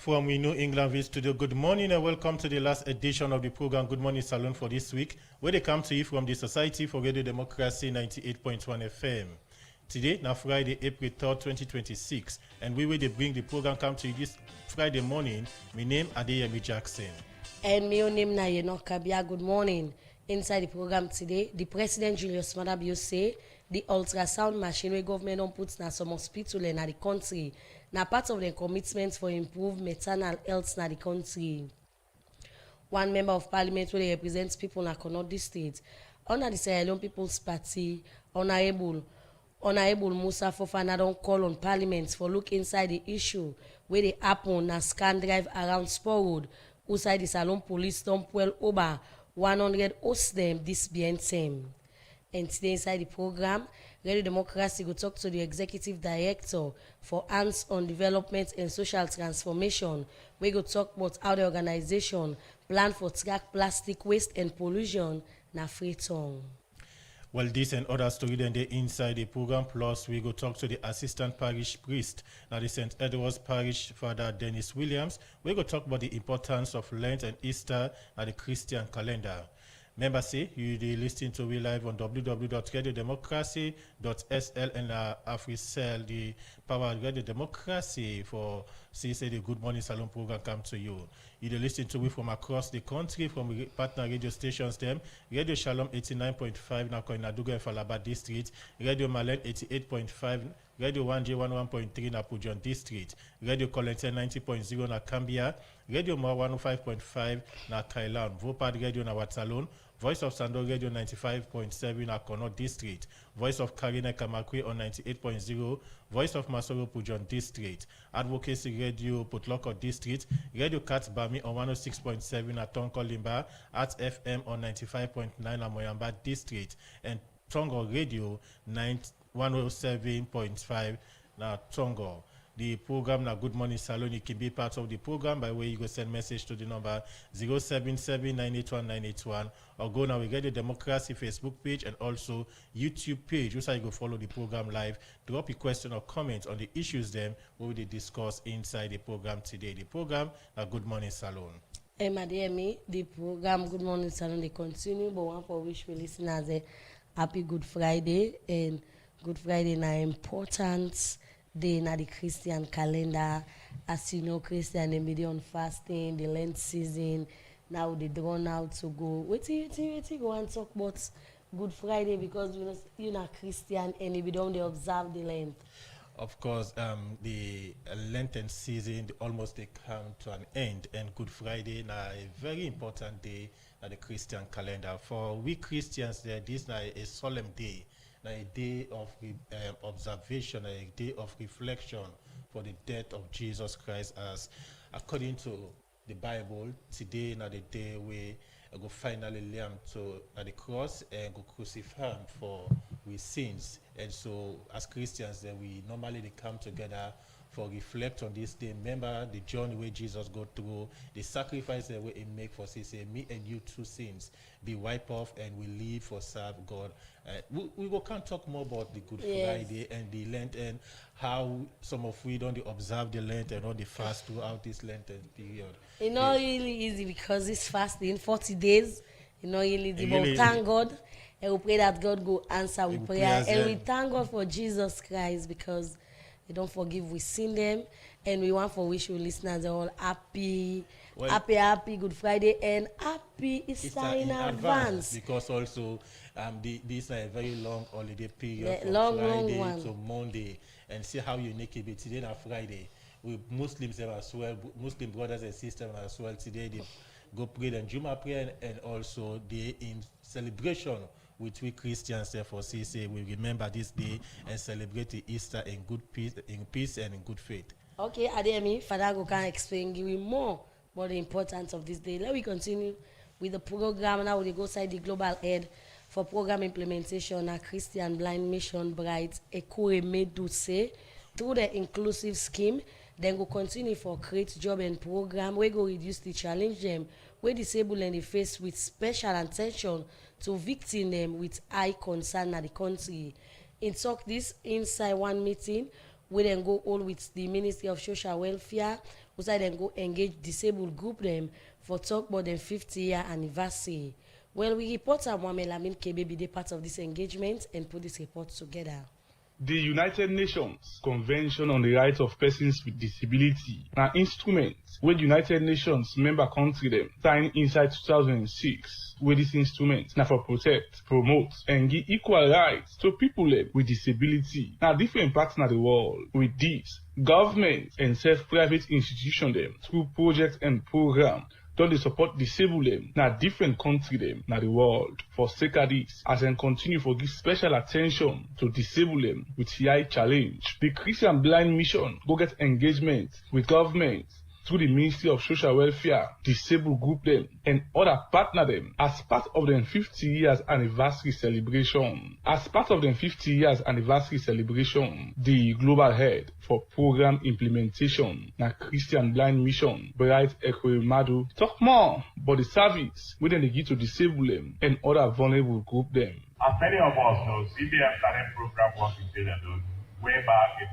From we New England View Studio, good morning and welcome to the last edition of the program Good Morning Salon for this week, where they come to you from the Society for Radio Democracy 98.1 FM. Today, now Friday, April 3rd, 2026, and we will bring the program come to you this Friday morning. My name Adeyemi Jackson. And my name na Yenok Kabia. Good morning. Inside the program today, the President Julius Maada say the ultrasound machine where government don't put na some hospital in the country. Now part of the commitment for improved maternal health in the country. One member of parliament where they represent people in Konodo State, under the Sierra Leone People's Party, Honorable Musa Fofana don't call on parliament for look inside the issue where they happen na scan drive around Spur Road, outside the Salon Police dump well over 100 host them this BNTM. And today inside the program, Radio Democracy will talk to the Executive Director for Hands-on Development and Social Transformation. We go talk about how the organization plan for track plastic waste and pollution na Freetown. Well, this and other story then they inside the program. Plus, we go talk to the assistant parish priest, now the St. Edward's Parish, Father Dennis Williams. We go talk about the importance of Lent and Easter and the Christian calendar. Remember, say you listen to we live on www.radiodemocracy.sl and AfriCell, the power of Radio Democracy for say the Good Morning Salon program come to you. You listen to we from across the country from partner radio stations them. Radio Shalom 89.5 now in Aduga and Falaba district, Radio Malen 88.5, Radio 1J 11.3 na Pujon district, Radio Colente 90.0 na Cambia, Radio More 105.5 na Kailan, Vopad Radio na Watsalon, Voice of Sando Radio 95.7 na Kono district, Voice of Karina Kamakwe on 98.0, Voice of Masoro Pujon district, Advocacy Radio Putloko district, Radio Kat Bami on 106.7 na Tonko Limba, at FM on 95.9 na Moyamba district, and Tongo Radio 107.5 na Tongo. The program na Good Morning Salon, you can be part of the program by way you go send message to the number 077-981-981 or go now we get the Democracy Facebook page and also YouTube page. Also you go follow the program live. Drop a question or comment on the issues them we will discuss inside the program today. The program na Good Morning Salon. Madame, the program Good Morning Salon they continue, but one for which we listen as a happy Good Friday, and Good Friday na important day in the Christian calendar. As you know, Christian they be on fasting, the Lent season. Now they drawn out to go. Wait go and talk about Good Friday because you know Christian and they be done they observe the Lent. Of course, the Lenten season almost they come to an end, and Good Friday now a very important day in the Christian calendar. For we Christians, this is a solemn day. Now a day of observation, a day of reflection for the death of Jesus Christ, as according to the Bible, today now the day we go finally lay him to at the cross and go crucify him for we sins. And so as Christians then we normally they come together for reflect on this day. Remember the journey where Jesus go through, the sacrifice that we make for say me and you two sins be wiped off and we live for serve God. We can't talk more about the Good Friday and the Lent and how some of we don't observe the Lent and all the fast throughout this Lenten period. It's not really easy because it's fasting 40 days. You know, really easy. But thank God, and we pray that God go answer with prayer. And we thank God for Jesus Christ because He don't forgive we sin them. And we want for wish you listeners all happy Good Friday and happy Easter in advance. Because also this is a very long holiday period from Friday to Monday, and see how unique it be today na Friday. We Muslims as well, Muslim brothers and sisters as well. Today they go pray the Juma prayer and also they in celebration with we Christians. Therefore, say we remember this day and celebrate the Easter in peace and in good faith. Okay, Ademi, Father go can explain, give you more about the importance of this day. Let me continue with the program now. We go side the global head for program implementation at Christian Blind Mission Bright Ekure Meduse through the inclusive scheme. Then go continue for create job and program. We go reduce the challenge them. We disable and they face with special attention to victim them with high concern at the country. In talk this inside one meeting we then go all with the Ministry of Social Welfare, we say then go engage disabled group them for talk about their 50-year anniversary. Well, we report Mohamed Lamin Kebe be the part of this engagement and put this report together. The United Nations Convention on the Rights of Persons with Disability, an instrument where the United Nations member country them signed inside 2006, where this instrument now for protect, promote, and give equal rights to people with disability. Now different parts of the world with this, government and self-private institutions them through projects and programs don dey support disabled them na different country them na the world. For sake of this, as they continue for give special attention to disabled them with high challenge, the Christian Blind Mission go get engagement with government through the Ministry of Social Welfare, disabled group them, and other partner them as part of their 50 years anniversary celebration. As part of their 50 years anniversary celebration, the global head for program implementation na Christian Blind Mission, Bright Ekwemadu, talk more about the service within they give to disabled them and other vulnerable group them. As many of us know, CBM started program work in Sierra Leone way back in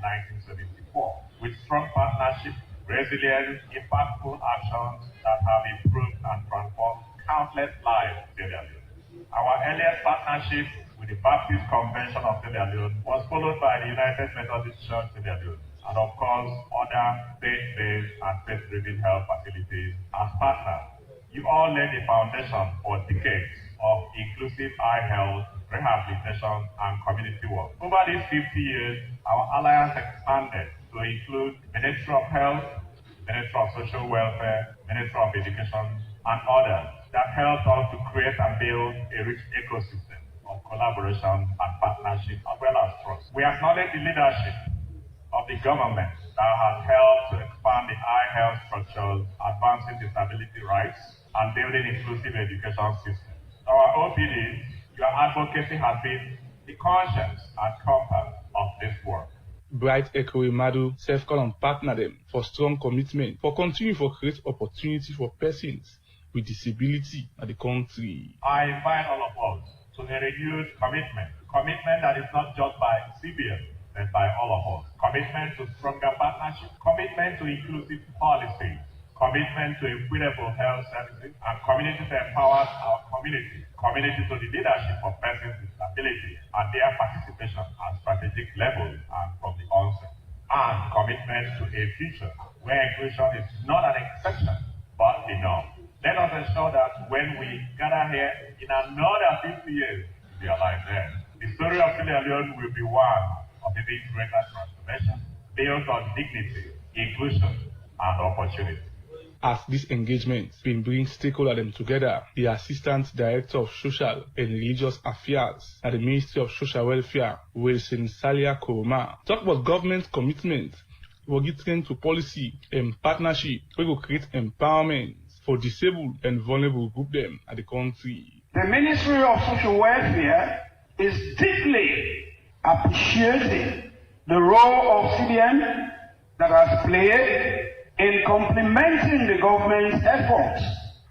1974 with strong partnership, resilient, impactful actions that have improved and transformed countless lives in Sierra Leone. Our earliest partnership with the Baptist Convention of Sierra Leone was followed by the United Methodist Church Sierra Leone, and of course, other faith-based and faith-driven health facilities as partners. You all laid the foundation for decades of inclusive eye health, rehabilitation, and community work. Over these 50 years, our alliance expanded to include Ministry of Health, Ministry of Social Welfare, Ministry of Education, and others that helped us to create and build a rich ecosystem of collaboration and partnership as well as trust. We acknowledge the leadership of the government that has helped to expand the eye health structures, advancing disability rights, and building inclusive education systems. Our OPD, your advocacy has been the conscience and compass of this work. Bright Ekwemadu self-call and partner them for strong commitment for continue for create opportunity for persons with disability in the country. I invite all of us to a renewed commitment that is not just by CBN, but by all of us. Commitment to stronger partnership, commitment to inclusive policy, commitment to equitable health services, and community to empower our community to the leadership of persons with disability and their participation at strategic levels and from the onset, and commitment to a future where inclusion is not an exception but the norm. Let us ensure that when we gather here in another 50 years, we are alive then. The story of Sierra Leone will be one of the big greater transformation built on dignity, inclusion, and opportunity. As this engagement been bring stakeholders them together, the Assistant Director of Social and Religious Affairs at the Ministry of Social Welfare, Wilson Salia Koroma, talk about government commitment for getting to policy and partnership we will create empowerment for disabled and vulnerable group them at the country. The Ministry of Social Welfare is deeply appreciating the role of CBN that has played in complementing the government's efforts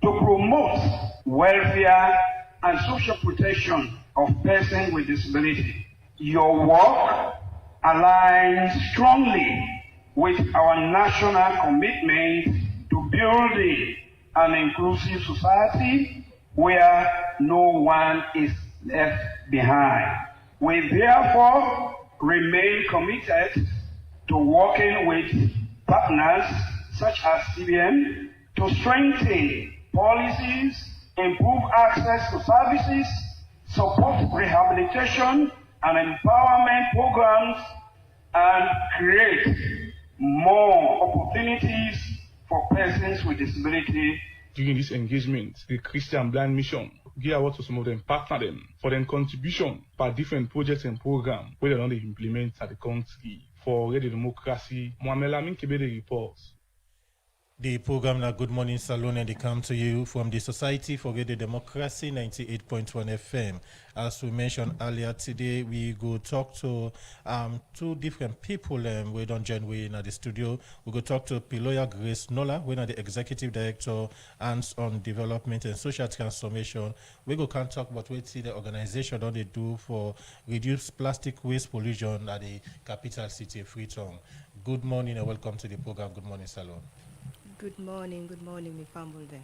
to promote welfare and social protection of persons with disability. Your work aligns strongly with our national commitment to building an inclusive society where no one is left behind. We therefore remain committed to working with partners such as CBN to strengthen policies, improve access to services, support rehabilitation and empowerment programs, and create more opportunities for persons with disability. During this engagement, the Christian Blind Mission give award to some of them partner them for their contribution by different projects and programs where they don't implement at the country. For Radio Democracy, Mohamed Lamin Kebe reports. The program now Good Morning Salon and they come to you from the Society for Radio Democracy 98.1 FM. As we mentioned earlier today, we go talk to two different people we don't join we in the studio. We go talk to Piloya Grace Nola, we are the Executive Director on Development and Social Transformation. We go can talk about what the organization that they do for reduce plastic waste pollution at the capital city of Freetown. Good morning and welcome to the program Good Morning Salon. Good morning, my family there.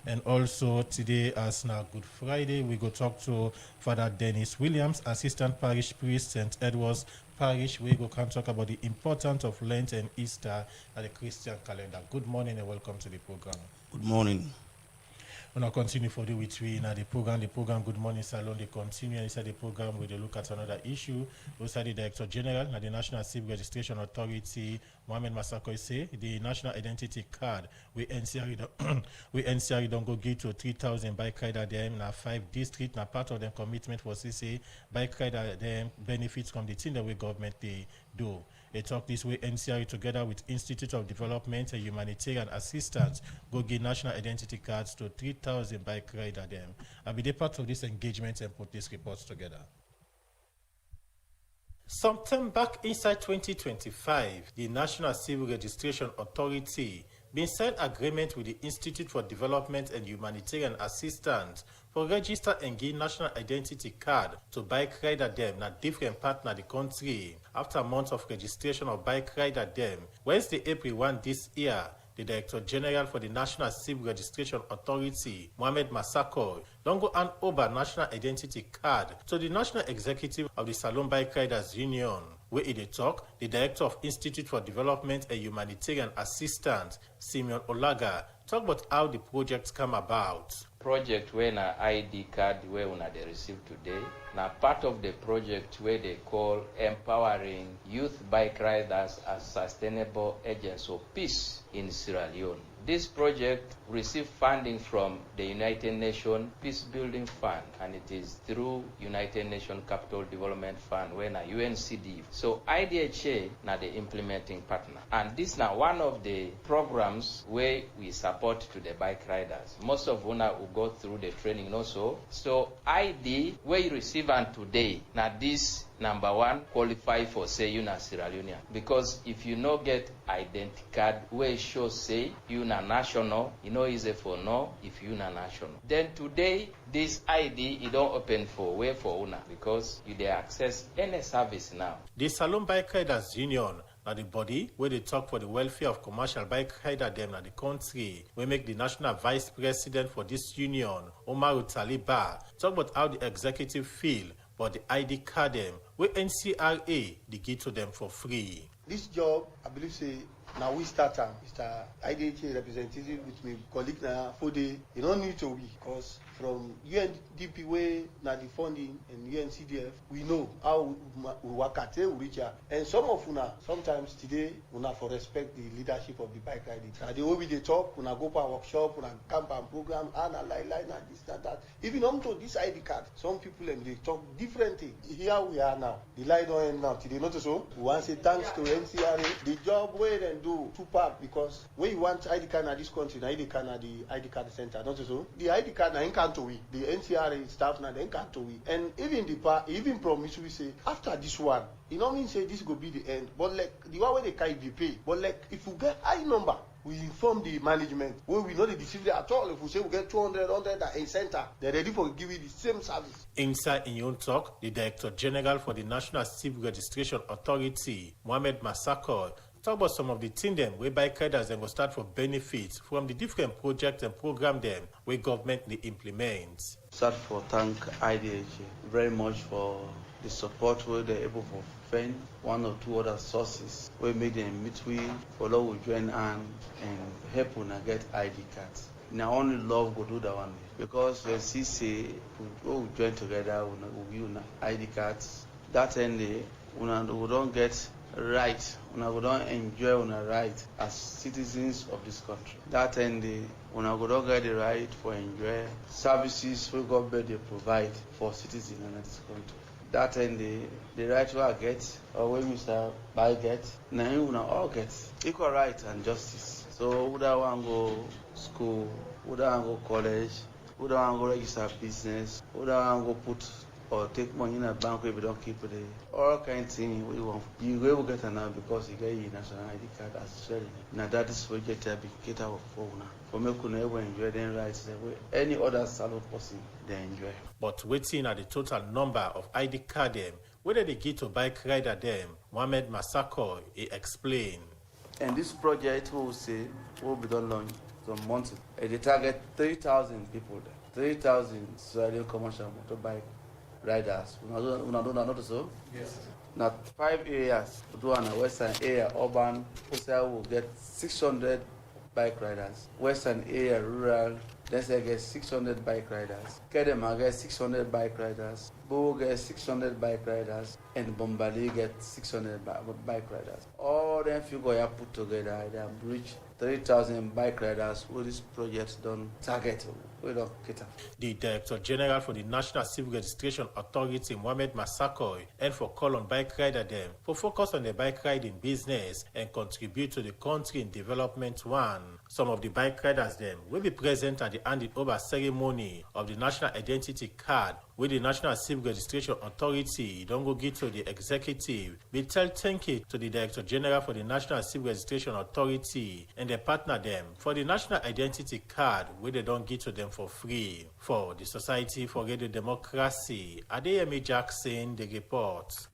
And also today, as now Good Friday, we go talk to Father Dennis Williams, Assistant Parish Priest, St. Edward's Parish. We go can talk about the importance of Lent and Easter at the Christian calendar. Good morning and welcome to the program. Good morning. We'll now continue for the week three in the program Good Morning Salon. They continue inside the program with a look at another issue. Also, the Director General of the National Civil Registration Authority, Mohamed Masako, say the national identity card we NCR don't go give to 3,000 bike rider them na 5 districts. Now part of them commitment for CC bike rider them benefits from the thing that we government they do. They talk this way, NCRE together with Institute of Development and Humanitarian Assistance go give national identity cards to 3,000 bike rider them. I'll be the part of this engagement and put these reports together. Sometime back inside 2025, the National Civil Registration Authority been signed agreement with the Institute for Development and Humanitarian Assistance for register and give national identity card to bike rider them na different part na the country. After months of registration of bike rider them, Wednesday, April 1 this year, the Director General for the National Civil Registration Authority, Mohamed Masako, don't go hand over national identity card to the National Executive of the Salon Bike Riders Union. Where in the talk, the Director of Institute for Development and Humanitarian Assistance, Simeon Olaga, talk about how the projects come about. Project where na ID card where una they receive today. Now part of the project where they call empowering youth bike riders as sustainable agents of peace in Sierra Leone. This project received funding from the United Nations Peace Building Fund, and it is through United Nations Capital Development Fund, where na UNCD. So IDHA na the implementing partner, and this now one of the programs where we support to the bike riders. Most of una will go through the training also. So ID where you receive and today now this number one qualify for say you na Sierra Leonean, because if you no get identity card where show say you na national, you know easy for no if you na national. Then today this ID it don't open for way for una because you dey access any service now. The Salon Bike Riders Union na the body where they talk for the welfare of commercial bike rider them na the country. We make the national vice president for this union, Omaru Taliba, talk about how the executive feel about the ID card them where NCRA they give to them for free. This job, I believe, say now we start Mr. IDHA representative with my colleague now for the you don't need to be because from UNDP way now the funding and UNCDF we know how we work at we reach out. And some of una sometimes today una for respect the leadership of the bike riding. And the way we they talk, una go for workshop, una camp and program, and this and that. Even on to this ID card, some people and they talk different things. Here we are now. The light don't end now. Today not so. We want to say thanks to NCRA. The job where they do two part because when you want ID card in this country, ID card at the ID card center, not so. The ID card na to we. The NCRA staff na then can't we. And even the promise we say after this one, you know mean say this go be the end. But like the one where they carry the pay. But like if we get high number, we inform the management where we know the deceive at all. If we say we get 200, 100 at a center, they're ready for giving the same service. Inside in your talk, the Director General for the National Civil Registration Authority, Mohamed Masako, talk about some of the things them where bike riders then will start for benefits from the different projects and program them where government they implement. Start for thank IDHA very much for the support where they're able to find one or two other sources where make them meet with follow we join and help una get ID cards. Now only love go do that one because when see say we join together we give una ID cards. That end we don't get right, we don't enjoy una right as citizens of this country. That end we don't get the right for enjoy services we government they provide for citizens in this country. That end the right we I get or when Mr. Bai get, now we all get equal right and justice. So who don't want to go school, who don't want to go college, who don't want to go register business, who don't want to go put or take money in a bank if you don't keep it. All kind of thing we want. You will get it now because you get your national ID card as sharing. Now that is what you get to be catered for now. For me, could never enjoy them rights the way any other salon person they enjoy. But waiting at the total number of ID card them, whether they get to bike rider them, Mohamed Masako, he explained. And this project will say will be done launched some months. They target 3,000 people there. 3,000 Israeli commercial motorbike riders. We don't know so? Yes. Now 5 areas, we do on a western area, urban, Osai will get 600 bike riders. Western area, rural, let's say get 600 bike riders. Kedema get 600 bike riders. Bo get 600 bike riders. And Bombali get 600 bike riders. All them figures put together, they have reached 3,000 bike riders with this project done target. We don't cater. The Director General for the National Civil Registration Authority, Mohamed Masako, and for call on bike rider them for focus on the bike riding business and contribute to the country in development one. Some of the bike riders them will be present at the handing over ceremony of the National Identity Card with the National Civil Registration Authority. Don't go get to the executive. We tell thank you to the Director General for the National Civil Registration Authority and their partner them for the National Identity Card where they don't get to them for free. For the Society for Radio Democracy, Adeyemi Jackson, the report.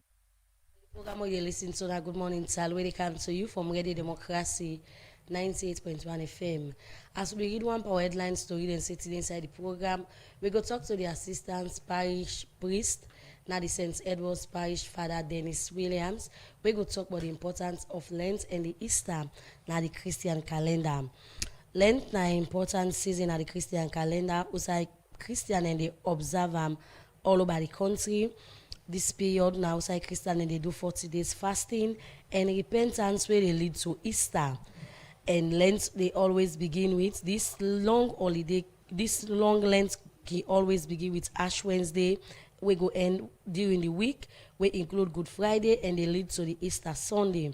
Program you listen to now, Good Morning Sal, where they come to you from Radio Democracy 98.1 FM. As we read one power headline story and sit inside the program, we go talk to the assistant parish priest, now the St. Edward's Parish Father Dennis Williams. We go talk about the importance of Lent and the Easter, now the Christian calendar. Lent na important season at the Christian calendar. Usai Christian and they observe all over the country. This period now, usai Christian and they do 40 days fasting and repentance where they lead to Easter. And Lent they always begin with this long holiday. This long Lent can always begin with Ash Wednesday. We go end during the week. We include Good Friday and they lead to the Easter Sunday.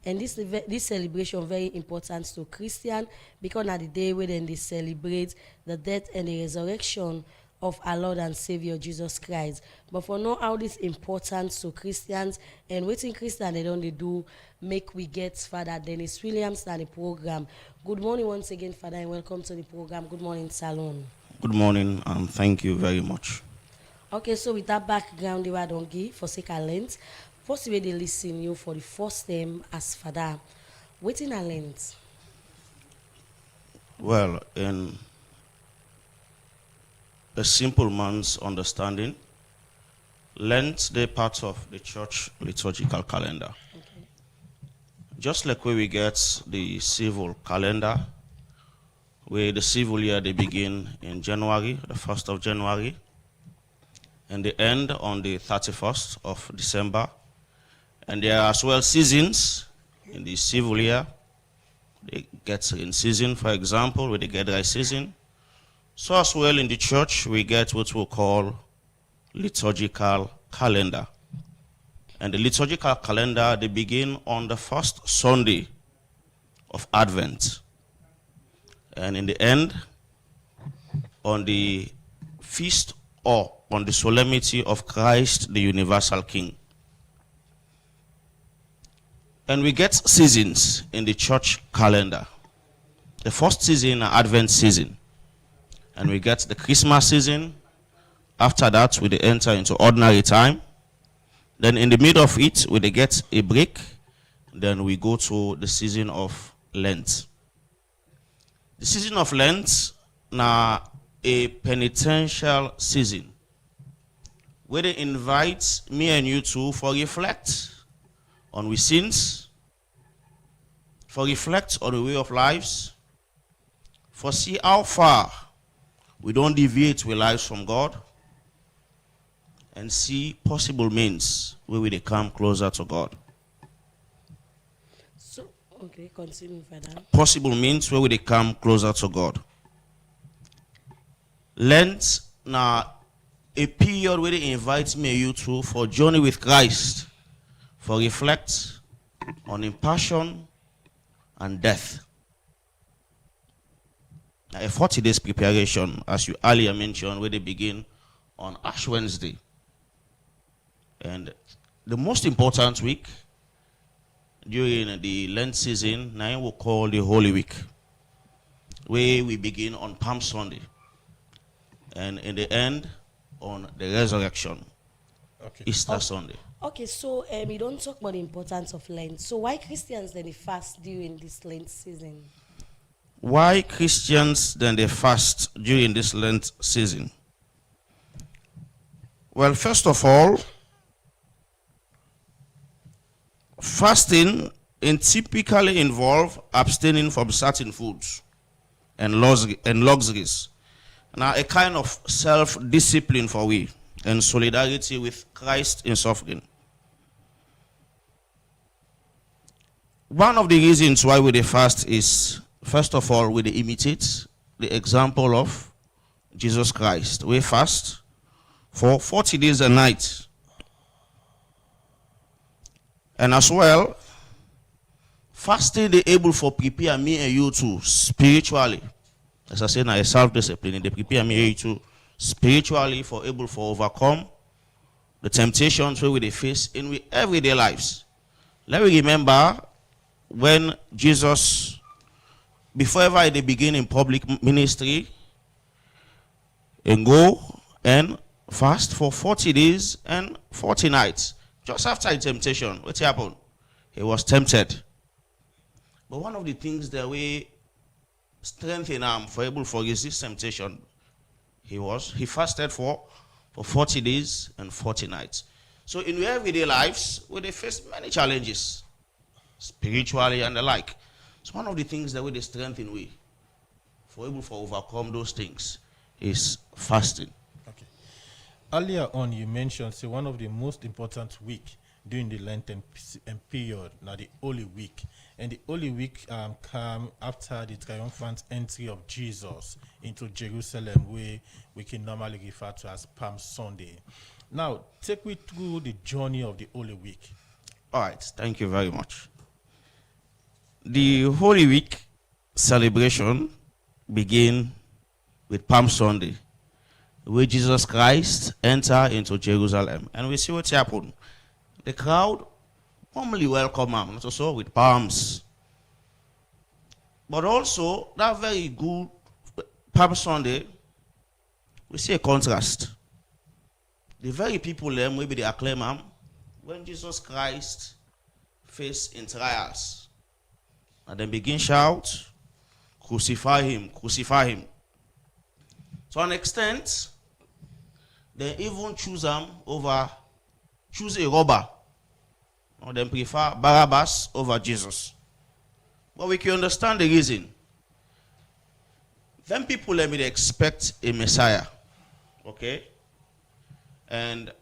And this celebration very important to Christian because na the day where then they celebrate the death and the resurrection of our Lord and Savior Jesus Christ. But for now, how this important to Christians and waiting Christian they don't do make we get Father Dennis Williams na the program. Good morning once again, Father, and welcome to the program. Good morning, Salon. Good morning and thank you very much. Okay, so with that background you don't give for sake of Lent. First way they listen you for the first time as Father. Waiting a Lent. Well, in a simple man's understanding, Lent they part of the church liturgical calendar. Okay. Just like where we get the civil calendar, where the civil year they begin in January, the 1st of January, and they end on the 31st of December. And there are as well seasons in the civil year. They get in season, for example, where they get dry season. So as well in the church, we get what we call liturgical calendar. And the liturgical calendar, they begin on the first Sunday of Advent. And in the end, on the feast or on the solemnity of Christ, the universal King. And we get seasons in the church calendar. The first season, Advent season. And we get the Christmas season. After that, we enter into ordinary time. Then in the middle of it, we get a break. Then we go to the season of Lent. The season of Lent, now a penitential season, where they invite me and you to for reflect on we sins, for reflect on the way of lives, for see how far we don't deviate with lives from God, and see possible means where we come closer to God. So, okay, continue further. Possible means where we come closer to God. Lent now a period where they invite me and you to for journey with Christ, for reflect on his passion and death, A 40 days preparation, as you earlier mentioned, where they begin on Ash Wednesday. And the most important week during the Lent season, now we call the Holy Week, where we begin on Palm Sunday. And in the end, on the resurrection, Easter Sunday. Okay, so you don't talk about the importance of Lent. So why Christians then they fast during this Lent season? Why Christians then they fast during this Lent season? Well, first of all, fasting typically involve abstaining from certain foods and luxuries. Now, a kind of self-discipline for we and solidarity with Christ in suffering. One of the reasons why we fast is, first of all, we imitate the example of Jesus Christ. We fast for 40 days and nights. And as well, fasting they able for prepare me and you too spiritually. As I said, now a self-discipline. They prepare me and you too spiritually for able for overcome the temptations where we face in we everyday lives. Let me remember when Jesus, before ever they begin in public ministry, and go and fast for 40 days and 40 nights. Just after the temptation, what happened? He was tempted. But one of the things that we strengthen him for able to resist temptation, he fasted for 40 days and 40 nights. So in your everyday lives, we face many challenges, spiritually and the like. So one of the things that we strengthen we for able to overcome those things is fasting. Okay. Earlier on, you mentioned one of the most important week during the Lenten period, now the Holy Week. And the Holy Week come after the triumphant entry of Jesus into Jerusalem, where we can normally refer to as Palm Sunday. Now, take me through the journey of the Holy Week. All right, thank you very much. The Holy Week celebration begin with Palm Sunday, where Jesus Christ entered into Jerusalem. And we see what happened. The crowd warmly welcome him, not also with palms. But also, that very good Palm Sunday, we see a contrast. The very people them, maybe they acclaim him, when Jesus Christ faced in trials, and then begin shout, crucify him, crucify him. To an extent, they even choose a robber. Or they prefer Barabbas over Jesus. But we can understand the reason. Then people let me expect a Messiah. Okay? And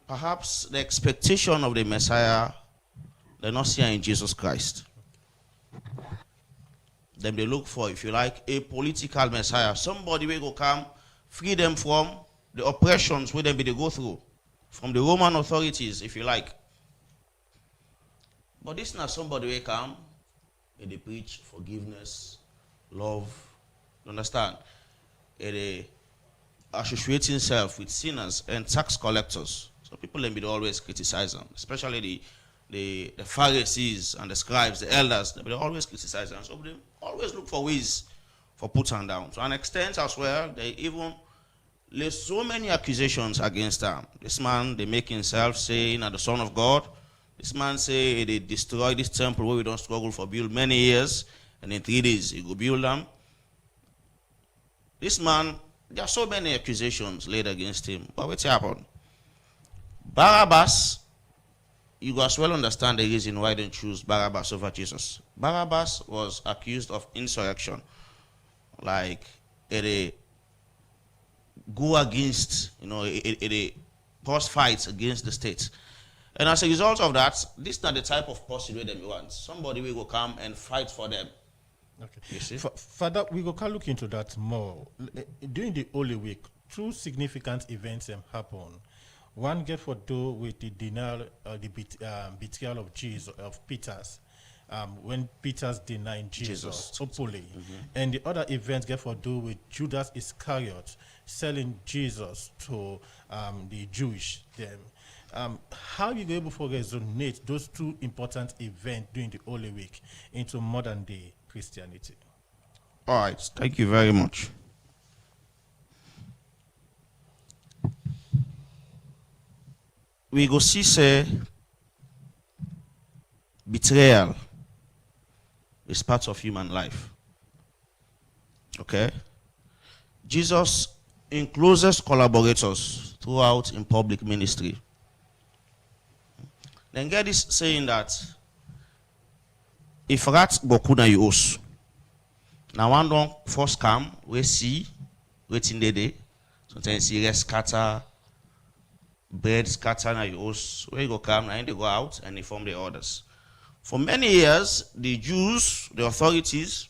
perhaps the expectation of the Messiah, they're not seeing in Jesus Christ. Then they look for, if you like, a political Messiah. Somebody will go come, free them from the oppressions where they go through. From the Roman authorities, if you like. But this is not somebody who come and they preach forgiveness, love. You understand? And they associate himself with sinners and tax collectors. So people let me always criticize them, especially the Pharisees and the scribes, the elders. They always criticize them. So they always look for ways for putting down. To an extent as well, they even there's so many accusations against him. This man, they make himself saying the Son of God. This man say they destroy this temple where we don't struggle for build many years, and in 3 days he will build them. This man, there are so many accusations laid against him. But what happened? Barabbas, you as well understand the reason why they choose Barabbas over Jesus. Barabbas was accused of insurrection, like a go against, a post fights against the state. And as a result of that, this is not the type of person where they want. Somebody will go come and fight for them. Okay. You see? Further, we go can look into that more. During the Holy Week, two significant events happen. One get for do with the denial, the betrayal of Jesus, of Peter's. when Peter's denying Jesus openly. Mm-hmm. And the other event get for do with Judas Iscariot selling Jesus to the Jewish them. How you able to resonate those two important events during the Holy Week into modern day Christianity? All right, thank you very much. We go see say betrayal is part of human life. Okay? Jesus in closest collaborators throughout in public ministry. Then get this saying that if rat boku na you os. Now one don't first come, we see, waiting the day. Sometimes see rest scatter, bread scatter na you os. Where you go come, and they go out and inform the others. For many years, the Jews, the authorities,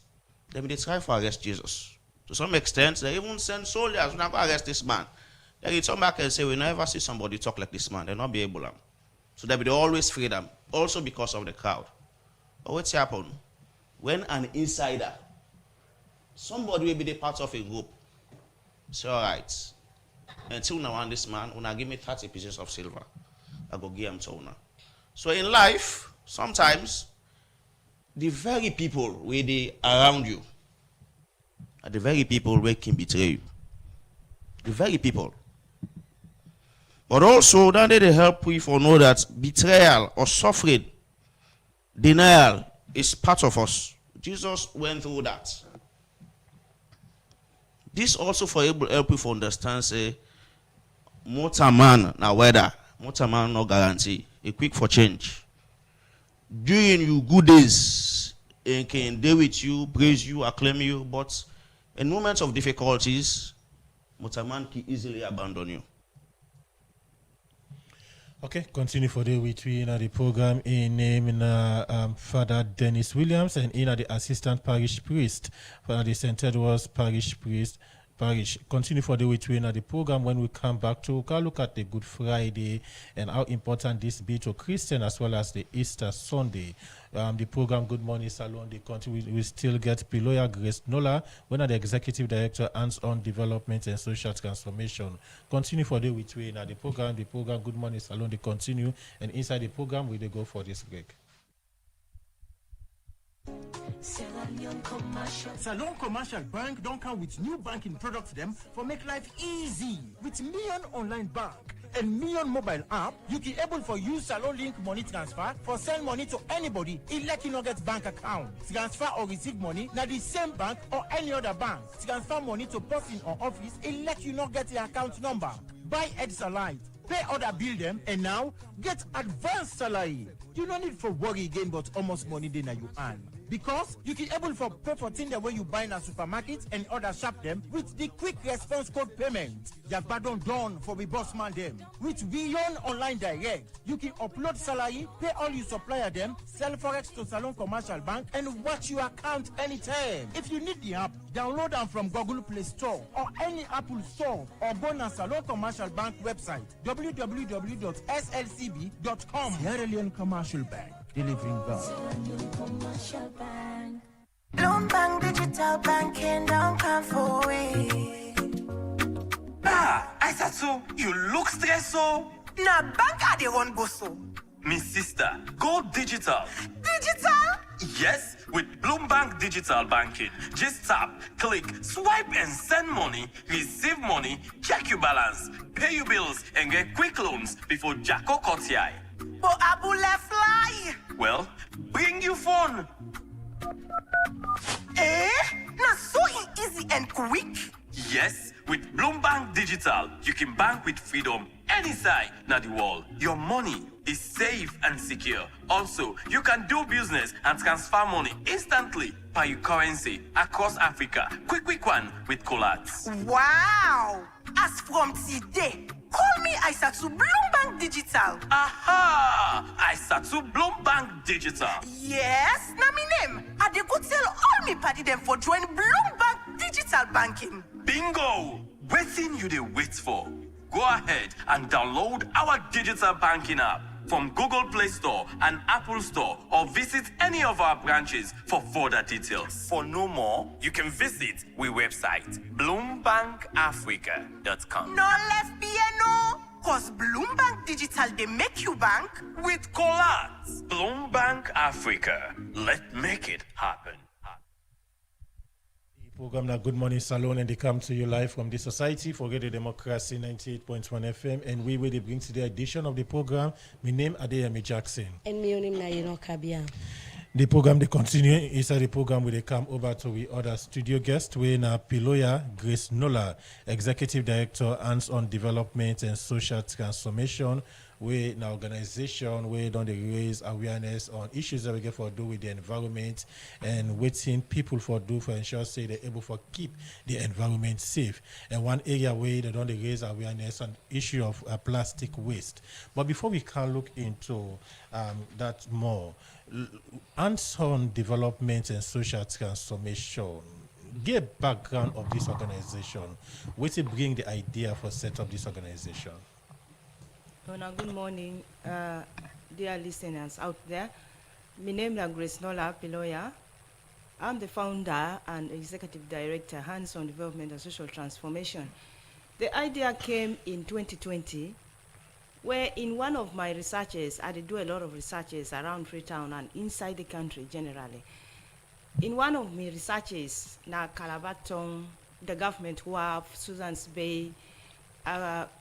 they try to arrest Jesus. To some extent, they even send soldiers, we're not going to arrest this man. They return back and say, we never see somebody talk like this man. They'll not be able to. So they always free them, also because of the crowd. But what's happened? When an insider, somebody will be the part of a group, say, all right, until now on this man, when I give me 30 pieces of silver, I go give him to owner. So in life, sometimes the very people where they around you are the very people where can betray you. The very people. But also, that they help you for know that betrayal or suffering, denial is part of us. Jesus went through that. This also for help you for understand, say, motor man na weather, motor man no guarantee, a quick for change. During your good days, and can deal with you, praise you, acclaim you, but in moments of difficulties, motor man can easily abandon you. Okay, continue for the week in the program in name Father Dennis Williams and in the assistant parish priest for the St. Edward's parish priest. Continue for the week in the program when we come back to look at the Good Friday and how important this be to Christian as well as the Easter Sunday. The program Good Morning Salon, the country we still get Piloya Grace Nola, one of the executive director hands-on development and social transformation. Continue for the week in the program Good Morning Salon, they continue, and inside the program we go for this break. Salon Commercial Bank don't come with new banking products them for make life easy. With Million Online Bank and Million Mobile app, you can able for use Salon Link money transfer for send money to anybody. It let you not get bank account. Transfer or receive money na the same bank or any other bank. Transfer money to person or office. It let you not get the account number. Buy Edsalite, pay other bill them, and now get advanced salary. You don't need for worry again, but almost money then you earn. Because you can able for pay for things the way you buy in a supermarket and other shop them with the quick response code payment. Your pardon done for the boss man them. With Beyond Online Direct, you can upload salary, pay all your supplier them, sell forex to Salon Commercial Bank, and watch your account anytime. If you need the app, download them from Google Play Store or any Apple Store or go to Salon Commercial Bank website www.slcb.com. Sierra Leone Commercial Bank. Delivering God. Bloombank Digital Banking don't come for we. I said so. You look stressed so. Nah, bank they run go so. Me sister, go digital. Digital? Yes, with Bloombank Digital Banking. Just tap, click, swipe and send money, receive money, check your balance, pay your bills and get quick loans before Jacko cuts your eye. But Abu left fly. Well, bring your phone. Not so easy and quick. Yes, with Bloombank Digital, you can bank with freedom any side na the world. Your money is safe and secure. Also, you can do business and transfer money instantly by your currency across Africa. Quick one with Colats. Wow! As from today, call me Aisatu Bloombank Digital. Aha! Aisatu Bloombank Digital. Yes, na me name. I dey go tell all me party them for join Bloombank Digital Banking. Bingo! Waiting you dey wait for. Go ahead and download our digital banking app. from Google Play Store and Apple Store or visit any of our branches for further details. For no more, you can visit we website bloombankafrica.com. No left piano, cause Bloombank Digital they make you bank With Colas, Bloombank Africa. Let's make it happen. Program na Good Morning Salon, and they come to you live from the Society for Radio Democracy 98.1 FM, and we will bring to the edition of the program. My name Adeyemi Jackson. And my name is Yeno Kabia. The program they continue inside the program where they come over to the other studio guest. We na Piloya Grace Nola, Executive Director, Hands-on Development and Social Transformation. We na organization where don't raise awareness on issues that we get for do with the environment and waiting people for do for ensure say they're able for keep the environment safe. And one area where they don't raise awareness on issue of plastic waste. But before we can look into that more, hands-on development and social transformation. Give background of this organization. What's it bring the idea for set up this organization? Good morning, dear listeners out there. My name is Grace Nola Piloya. I'm the founder and executive director, Hands-on Development and Social Transformation. The idea came in 2020, where in one of my researches, I did do a lot of researches around Freetown and inside the country generally. In one of my researches, na Calabaton, the government who have Susan's Bay,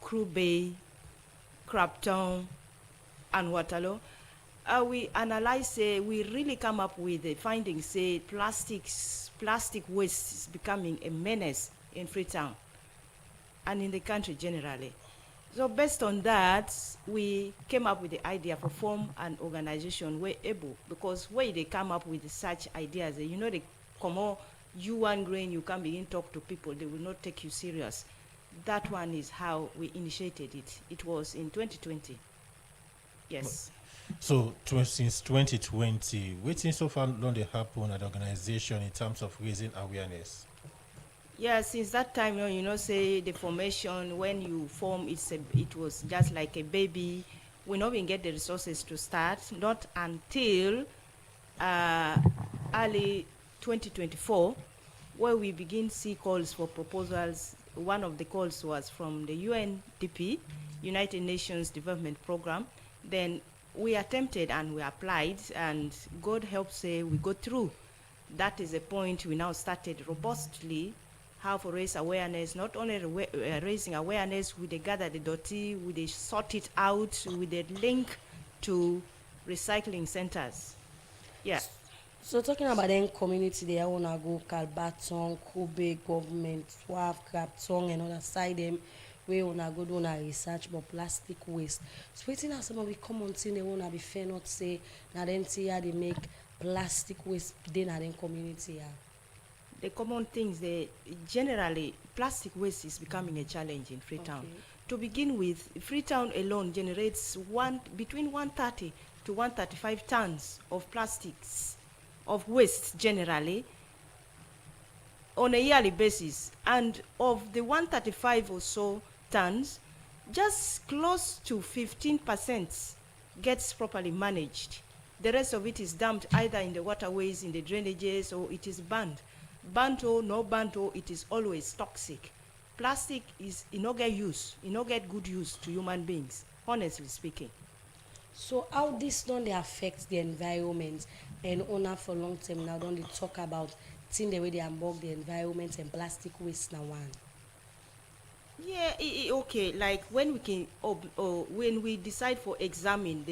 Crew Bay, Crabtown, and Waterloo, we analyze, we really come up with the findings, say plastic waste is becoming a menace in Freetown and in the country generally. So based on that, we came up with the idea for form an organization where able, because where they come up with such ideas, they come on, you one grain, you can begin talk to people, they will not take you serious. That one is how we initiated it. It was in 2020. Yes. So since 2020, what things so far don't they happen at the organization in terms of raising awareness? Yeah, since that time, say the formation, when you form, it was just like a baby. We not even get the resources to start, not until early 2024, where we begin see calls for proposals. One of the calls was from the UNDP, United Nations Development Program. Then we attempted and we applied, and God help say we go through. That is the point we now started robustly how to raise awareness, not only raising awareness, we they gather the dirty, we they sort it out, we they link to recycling centers. Yeah. So talking about the community, they want to go Calbaton, Kobe, government, Swaf, Crabton, and other side them. We want to go do a research about plastic waste. So waiting at some of the common thing they want to be fair not say that them here they make plastic waste then at the community. Yeah. The common things, generally plastic waste is becoming a challenge in Freetown. Okay. To begin with, Freetown alone generates between 130 to 135 tons of plastics, of waste generally, on a yearly basis. And of the 135 or so tons, just close to 15% gets properly managed. The rest of it is dumped either in the waterways, in the drainages, or it is burned. Burnt or no burnt or, it is always toxic. Plastic is no get use, no get good use to human beings, honestly speaking. So how this don't they affect the environment and owner for long term now don't they talk about thing the way they unbog the environment and plastic waste now one? Yeah, okay, like when we can when we decide for examine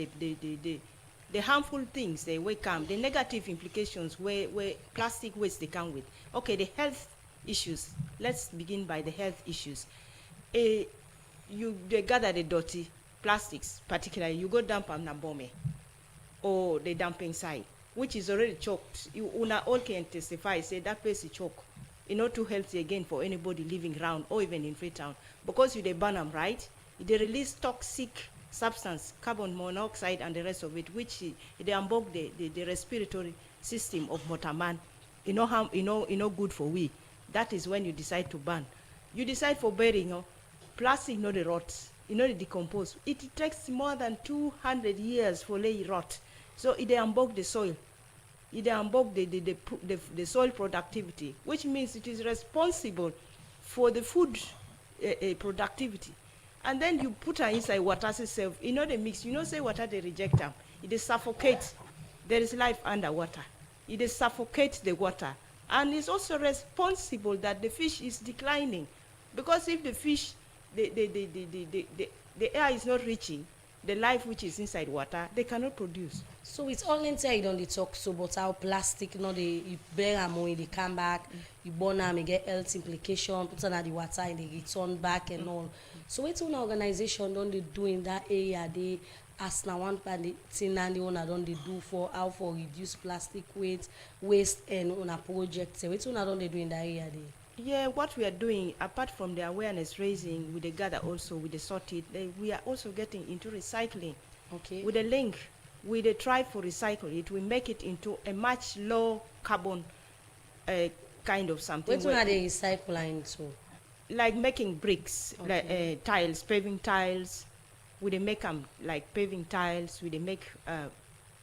the harmful things they will come, the negative implications where plastic waste they come with. Okay, the health issues. Let's begin by the health issues. They gather the dirty plastics, particularly you go dump on Nabome or the dumping site, which is already choked. You all can testify, say that place is choked. It's not too healthy again for anybody living around or even in Freetown. Because you they burn them, right? They release toxic substance, carbon monoxide and the rest of it, which they unbog the respiratory system of Motaman. Good for we. That is when you decide to burn. You decide for burying, plastic not the rot. in order to decompose. It takes more than 200 years for lay rot. So it unbog the soil. It unbog the soil productivity, which means it is responsible for the food productivity. And then you put her inside water itself. You know the mix. You know say water they reject them. It is suffocate. There is life underwater. It is suffocate the water. And it's also responsible that the fish is declining. Because if the fish, the air is not reaching the life which is inside water, they cannot produce. So it's all inside on the talk so about how plastic, you know, you bear them when they come back, you burn them, you get health implication, put on the water and they return back and all. So what's one organization don't they do in that area? They ask now one part the thing and the owner don't they do for how for reduce plastic waste and on a project. So what's one don't they do in that area there? Yeah, what we are doing, apart from the awareness raising, with the gather also, with the sorted, we are also getting into recycling. Okay. With the link, with the try for recycle it, we make it into a much low carbon kind of something. What are they recycling to? Like making bricks, Okay. like tiles, paving tiles. We they make them like paving tiles. We they make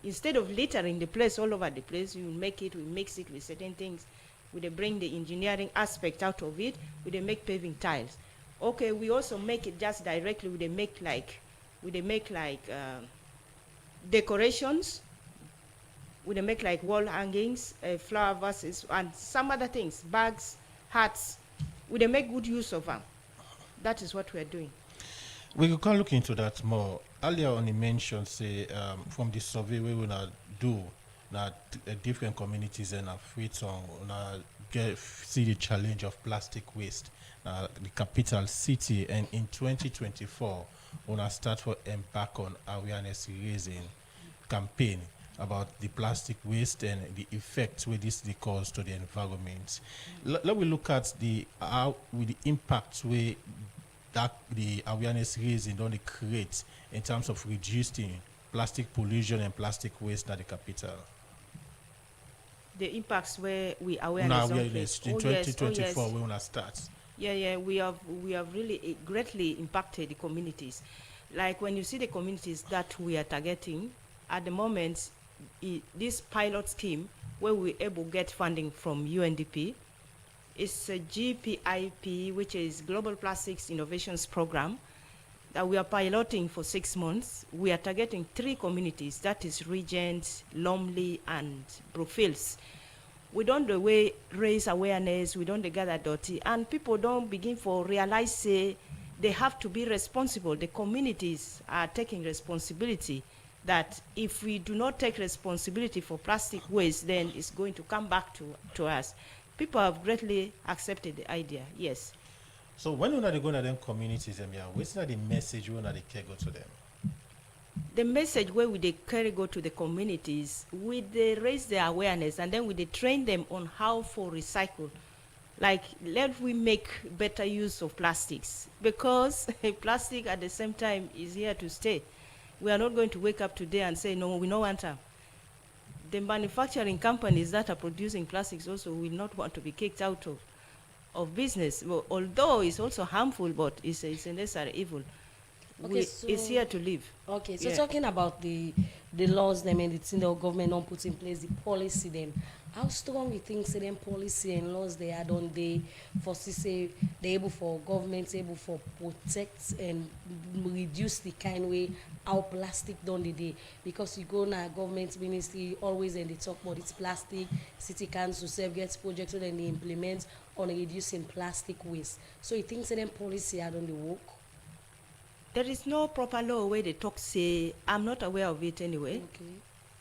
instead of littering the place all over the place, you make it. We mix it with certain things. We they bring the engineering aspect out of it. We they make paving tiles. Okay, we also make it just directly. We they make like decorations. We they make like wall hangings, flower vases, and some other things, bags, hats. We they make good use of them. That is what we are doing. We can look into that more. Earlier on, you mentioned, say, from the survey we will do, that different communities in Freetown see the challenge of plastic waste. The capital city, and in 2024, we'll start to embark on awareness raising campaign about the plastic waste and the effects where this cause to the environment. Let me look at the impact where that the awareness raising don't create in terms of reducing plastic pollution and plastic waste at the capital. The impacts where we awareness in 2024 we wanna start. Yeah, we have really greatly impacted the communities. Like when you see the communities that we are targeting at the moment, this pilot scheme where we're able to get funding from UNDP. It's a GPIP, which is Global Plastics Innovations Program, that we are piloting for 6 months. We are targeting 3 communities, that is Regent, Lumley, and Brookfields. We don't raise awareness, we don't gather dirty, and people don't begin for realize, say, they have to be responsible. The communities are taking responsibility that if we do not take responsibility for plastic waste, then it's going to come back to us. People have greatly accepted the idea, yes. So when we are going to them communities, what's the message we want to carry go to them? The message where we carry go to the communities, they raise their awareness, and then we train them on how for recycle. Like, let we make better use of plastics, because plastic at the same time is here to stay. We are not going to wake up today and say, no, we don't want them. The manufacturing companies that are producing plastics also will not want to be kicked out of business. Well, although it's also harmful, but it's a necessary evil. Okay, it's here to live. Okay, so Yeah. talking about the laws them and the thing the government don't put in place, the policy them, how strong you think say them policy and laws they are on they for say they able for government able for protect and reduce the kind way how plastic done the day, because you go now government ministry always and they talk about it's plastic, city council self gets projects so then they implement on reducing plastic waste. So you think say them policy are on the work? There is no proper law where they talk, say, I'm not aware of it anyway. Okay.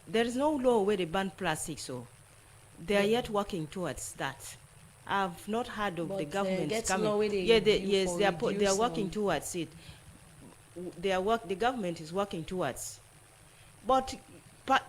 There is no law where they ban plastic, so they are yet working towards that. I've not heard of the government coming. They are working towards it. The government is working towards. But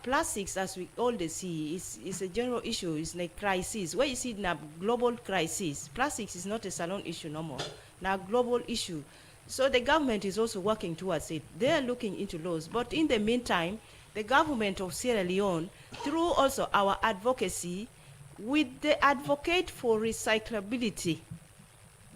plastics, as we all see, is a general issue. It's like crisis. Where you see now global crisis, plastics is not a salon issue no more. Now global issue. So the government is also working towards it. They are looking into laws. But in the meantime, the government of Sierra Leone, through also our advocacy, with the advocate for recyclability,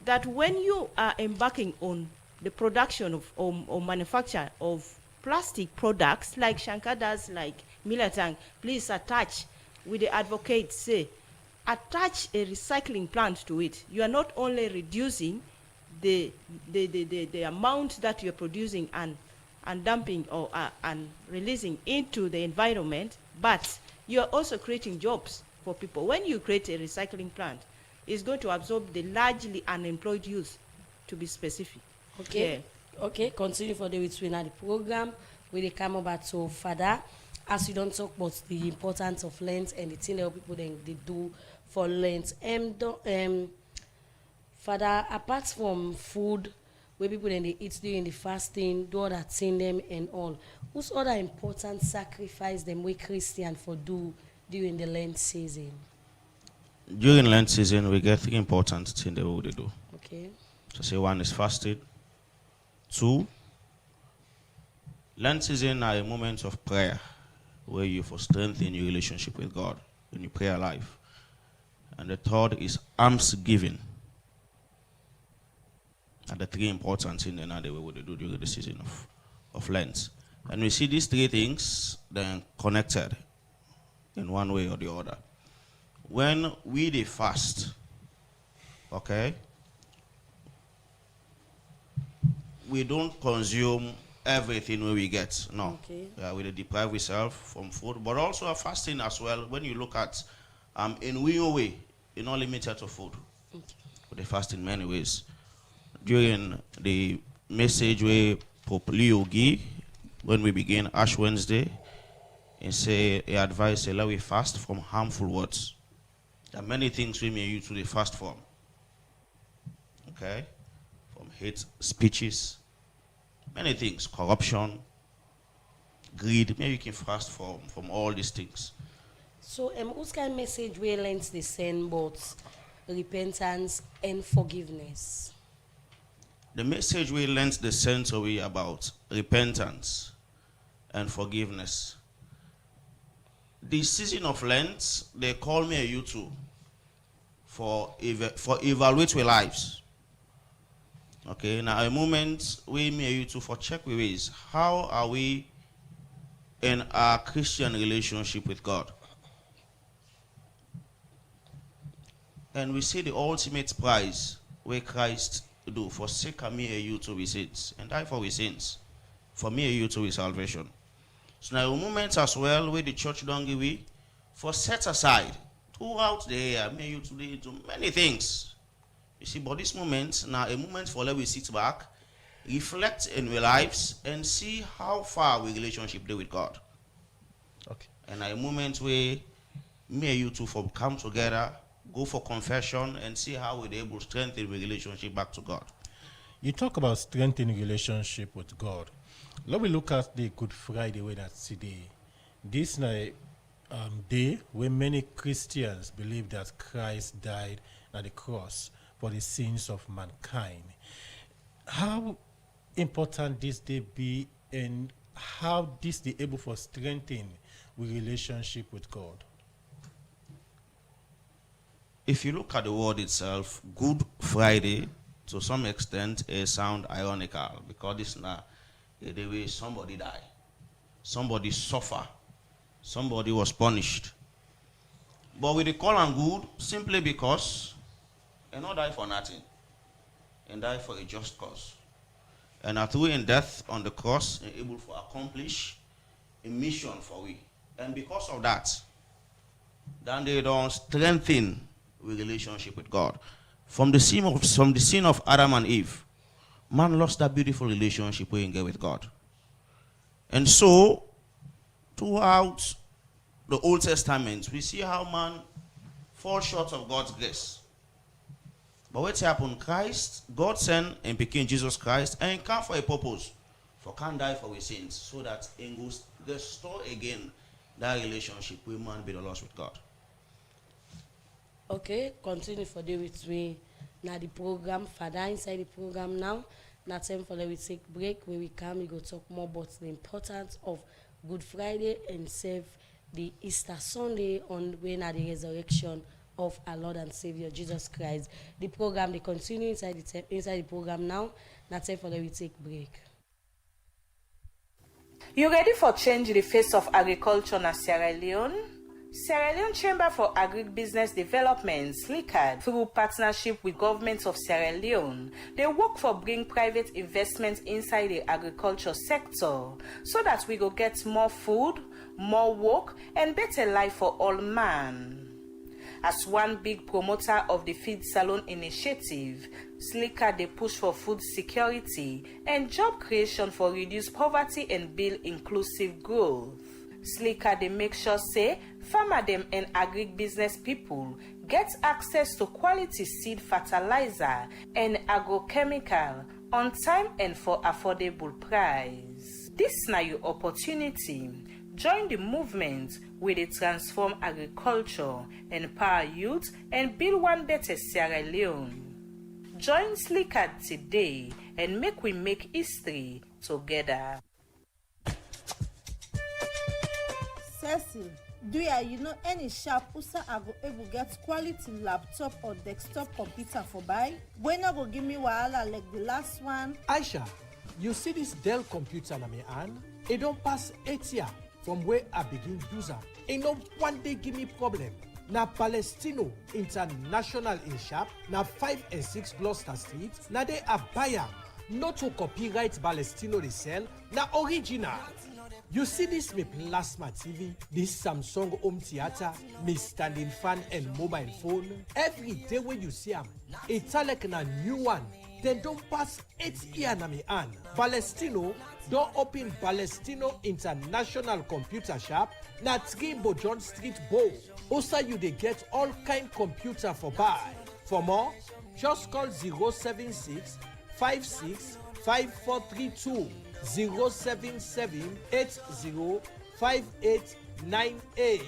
that when you are embarking on the production of or manufacture of plastic products like Shankar does, like Milatang, please attach with the advocates, say, attach a recycling plant to it. You are not only reducing the amount that you're producing and dumping or and releasing into the environment, but you're also creating jobs for people. When you create a recycling plant, it's going to absorb the largely unemployed youth, to be specific. Okay. Yeah. Okay, continue for the between the program. We come over to Father. As you don't talk about the importance of Lent and the thing that people then they do for Lent. Father, apart from food, where people then they eat during the fasting, do all that in them and all, whose other important sacrifice them we Christian for do during the Lent season? During Lent season, we get 3 important things that we do. Okay. So say 1 is fasting. 2, Lent season are a moment of prayer where you for strengthen your relationship with God in your prayer life. And the 3rd is almsgiving. And the 3 important things that we would do during the season of Lent. And we see these 3 things then connected in one way or the other. When we fast, okay, we don't consume everything we get. No. Okay. We deprive ourselves from food, but also fasting as well. When you look at in real way, you're not limited to food. Okay. But they fast in many ways. During the message where Pope Leo give, when we begin Ash Wednesday, and say he advised let we fast from harmful words. There are many things we may use to fast from. Okay? From hate speeches, many things, corruption, greed. Maybe you can fast from all these things. So, whose kind of message we Lent they send about repentance and forgiveness? The message we learned the sense away about repentance and forgiveness. The season of Lent, they call me a YouTube for evaluate our lives. Okay, now a moment we may you to for check with is how are we in our Christian relationship with God. And we see the ultimate prize where Christ do forsake me and you to his sins and die for his sins. For me and you to his salvation. So now a moment as well where the church don't give we for set aside throughout the year, may you today do many things. You see, but this moment now a moment for let we sit back, reflect in our lives and see how far we relationship do with God. Okay. And a moment where me and you two for come together, go for confession and see how we're able to strengthen the relationship back to God. You talk about strengthening relationship with God. Let me look at the Good Friday way that's today. This day where many Christians believe that Christ died at the cross for the sins of mankind. How important this day be and how this day able for strengthening the relationship with God? If you look at the word itself, Good Friday, to some extent, it sounds ironical because this now the way somebody died, somebody suffer, somebody was punished. But we call them good simply because they not die for nothing, and die for a just cause. And through in death on the cross, and able to accomplish a mission for we. And because of that, then they don't strengthen with relationship with God. From the sin of Adam and Eve, man lost that beautiful relationship we can get with God. And so, throughout the Old Testament, we see how man falls short of God's grace. But what's happened? Christ, God sent and became Jesus Christ and come for a purpose. For can die for his sins, so that he will restore again that relationship we man be the lost with God. Okay, continue for the with me. Now the program, Father inside the program now. Now time for we take break. When we come, we go talk more about the importance of Good Friday and save the Easter Sunday on when at the resurrection of our Lord and Savior Jesus Christ. The program they continue inside the program now. Now time for them we take break. You ready for change the face of agriculture in Sierra Leone? Sierra Leone Chamber for Agribusiness Development, SLICAD, through partnership with government of Sierra Leone, they work for bring private investment inside the agriculture sector so that we go get more food, more work, and better life for all man. As one big promoter of the Feed Salon initiative, SLICAD they push for food security and job creation for reduce poverty and build inclusive growth. SLICAD they make sure say farmer them and agribusiness people get access to quality seed fertilizer and agrochemical on time and for affordable price. This now your opportunity. Join the movement where they transform agriculture, empower youth, and build one better Sierra Leone. Join SLICAD today and make we make history together. Cecil, do you know any shop usa I go able get quality laptop or desktop computer for buy? When I go give me wahala like the last one? Aisha, you see this Dell computer na me hand? It don't pass 8 years from where I begin use am. Ain't no one day give me problem. Na Palestino International in shop, na 5 and 6 Gloucester Street, na they are buyer. Not to copyright Palestino they sell, na original. You see this me plasma TV, this Samsung home theater, me standing fan and mobile phone. Every day when you see them, it's like na new one. Then don't pass 8 years na me hand. Palestino don't open Palestino International Computer Shop na 3 Bojon Street Bow. Also you they get all kind computer for buy. For more, just call 076 56 5432 077 80 5898.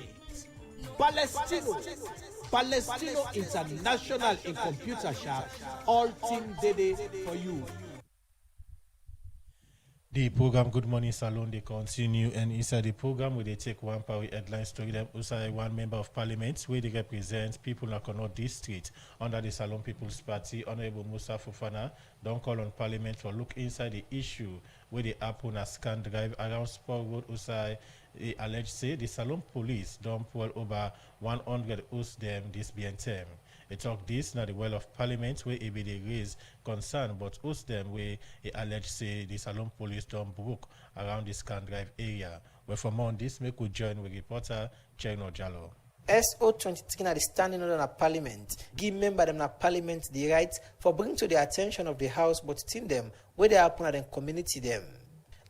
Palestino International in Computer Shop. All team day for you. The program Good Morning Salon they continue, and inside the program where they take one power headline story them also one member of parliament where they represent people in Kono district under the Salon People's Party, Honorable Musa Fofana, don't call on parliament for look inside the issue where they happen a scan drive around Sport Road. Usai alleged say the Salon police don't pull over 100 us them this being term. They talk this now the well of parliament where they raise concern but us them where they allege say the Salon police don't broke around the scan drive area. Where for more on this, make we join with reporter Cheno Jallo. SO23 na the standing order na parliament give member them na parliament the right for bring to the attention of the house but tin them where they happen at the community them.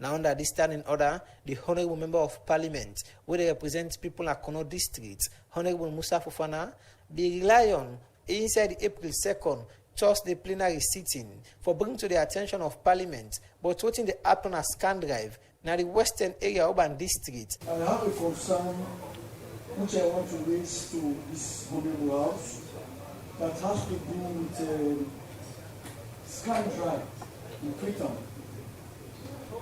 Now under this standing order, the honorable member of parliament where they represent people in Kono district, Honorable Musa Fofana, be rely on inside the April 2nd Thursday plenary sitting for bring to the attention of parliament but what in the happen at scan drive now the western area urban district. I have a concern which I want to raise to this honorable house that has to do with scan drive in Freetown.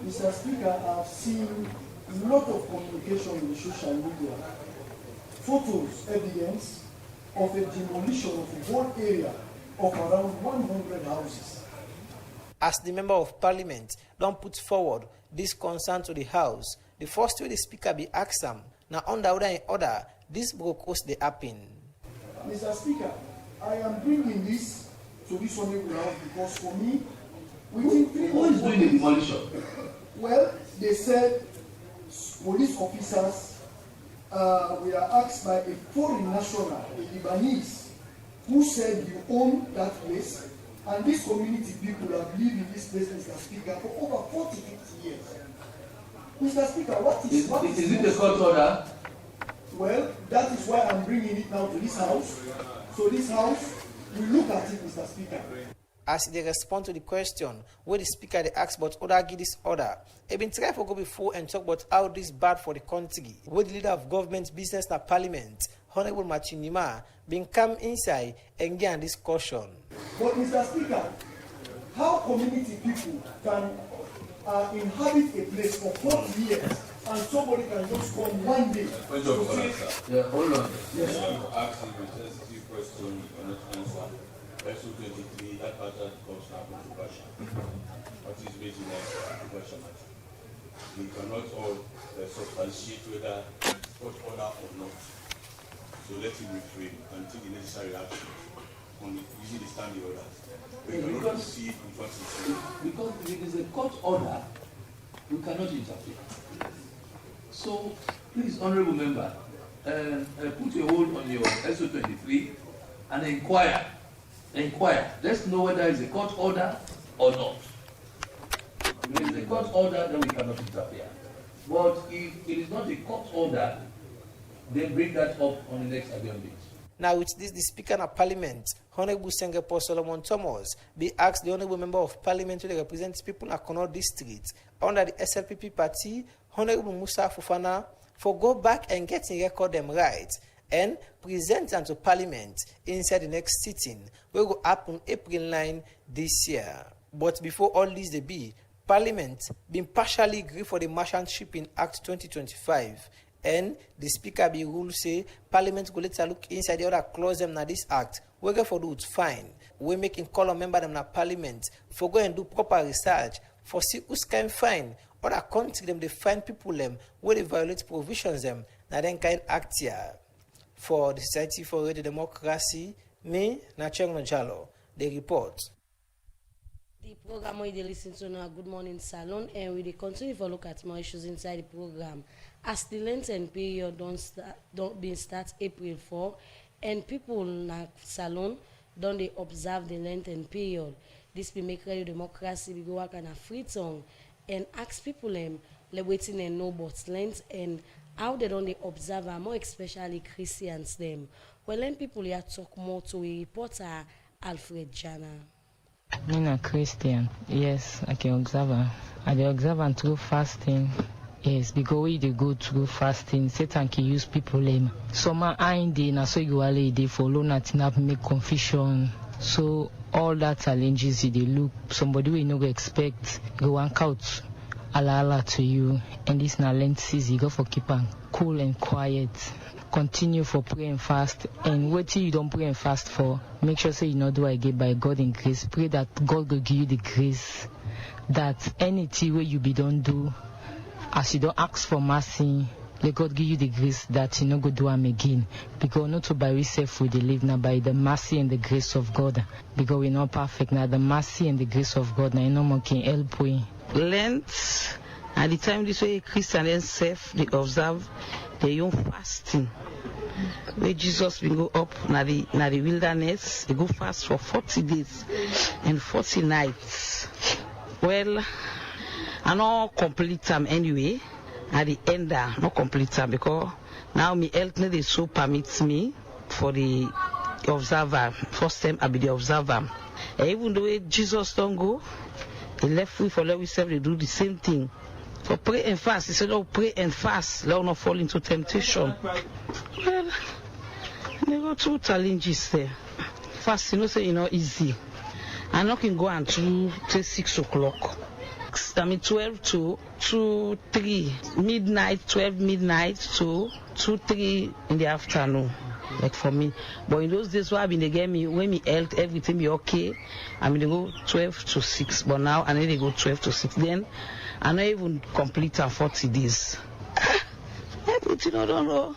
Mr. Speaker, I've seen a lot of communication in the social media, photos, evidence of a demolition of a whole area of around 100 houses. As the member of parliament don't put forward this concern to the house, the first way the speaker be asked them, now under order in order, this broke us the happen. Mr. Speaker, I am bringing this to this honorable house because for me, within 3 months, who is doing the demolition? Well, they said police officers were asked by a foreign national, a Lebanese, who said you own that place, and these community people have lived in this place, Mr. Speaker, for over 40, 50 years. Mr. Speaker, is it a court order? Well, that is why I'm bringing it now to this house. So this house will look at it, Mr. Speaker. As they respond to the question where the speaker they ask about order give this order, they been trying to go before and talk about how this bad for the country. Where the leader of government business na parliament, Honorable Martin Nima, been come inside and get this caution. But Mr. Speaker, how community people can inhabit a place for 40 years and somebody can just come one day to say, yeah, hold on. Yes, you ask a sensitive question you cannot answer. SO23, that matter becomes now controversial. What is based on controversial matter? We cannot all substantiate whether court order or not. So let him refrain and take the necessary action on using the standing orders. We cannot see it with what he said. Because if it is a court order, we cannot interfere. So, please, honorable member, put a hold on your SO23 and inquire. Let's know whether it's a court order or not. If it is a court order, then we cannot interfere. But if it is not a court order, then bring that up on the next agenda. Now, with this, the Speaker of Parliament, Honorable Sengepo Solomon Thomas, be asked the Honorable Member of Parliament to represent people in Akono District under the SLPP party, Honorable Musa Fufana, for go back and get in record them right and present them to Parliament inside the next sitting, will go happen April 9 this year. But before all this they be, Parliament been partially agree for the Merchant Shipping Act 2025. And the Speaker be rule say Parliament go later look inside the other clause them na this act. We go for do it fine. We making call on member them na Parliament for go and do proper research for see who's kind fine. Other country them they find people them where they violate provisions them na then kind act here. For the Society for Radio Democracy, me Nacheng Jalo, they report. The program we listen to now, Good Morning Salon, and we continue to look at more issues inside the program. As the Lenten period don't start April 4, and people in the salon don't they observe the Lenten period. This be make Radio Democracy we go work on a free tongue and ask people waiting and know about Lent and how they don't they observe more especially Christians them. Well, then people here talk more to a reporter Alfred Jana. I'm a Christian, yes, I can observe. I dey observe through fasting, yes, because we dey go through fasting, Satan can use people them. So my ID na so you all dey follow nothing up make confusion. So all that challenges you dey look, somebody we no go expect go work out ala to you, and this na Lent season, you go for keep am cool and quiet. Continue for pray and fast, and what you don't pray and fast for, make sure say you know do I get by God in grace. Pray that God will give you the grace that anything where you be don't do, as you don't ask for mercy, let God give you the grace that you know go do them again. Because not to by yourself we live now, by the mercy and the grace of God. Because we're not perfect now, the mercy and the grace of God now, you know more can help we. Lent at the time this way Christian and safe they observe the young fasting where Jesus will go up na the wilderness. They go fast for 40 days and 40 nights. Well, I not complete time anyway. At the end, not complete time because now my health they so permits me for the observer. First time I be the observer. And even though Jesus don't go, he left we for let we serve. They do the same thing. So pray and fast. He said, oh, pray and fast. Let us not fall into temptation. Well, they go through challenges there. Fast, you know, say, easy. I'm not going to go until 6 o'clock. I mean, 12 to 2, 3, midnight, 12 midnight to 2, 3 in the afternoon. Like for me. But in those days, when they get me, when me health, everything be okay. I mean, they go 12 to 6. But now, I need to go 12 to 6. Then, I not even complete 40 days. Everything I don't know.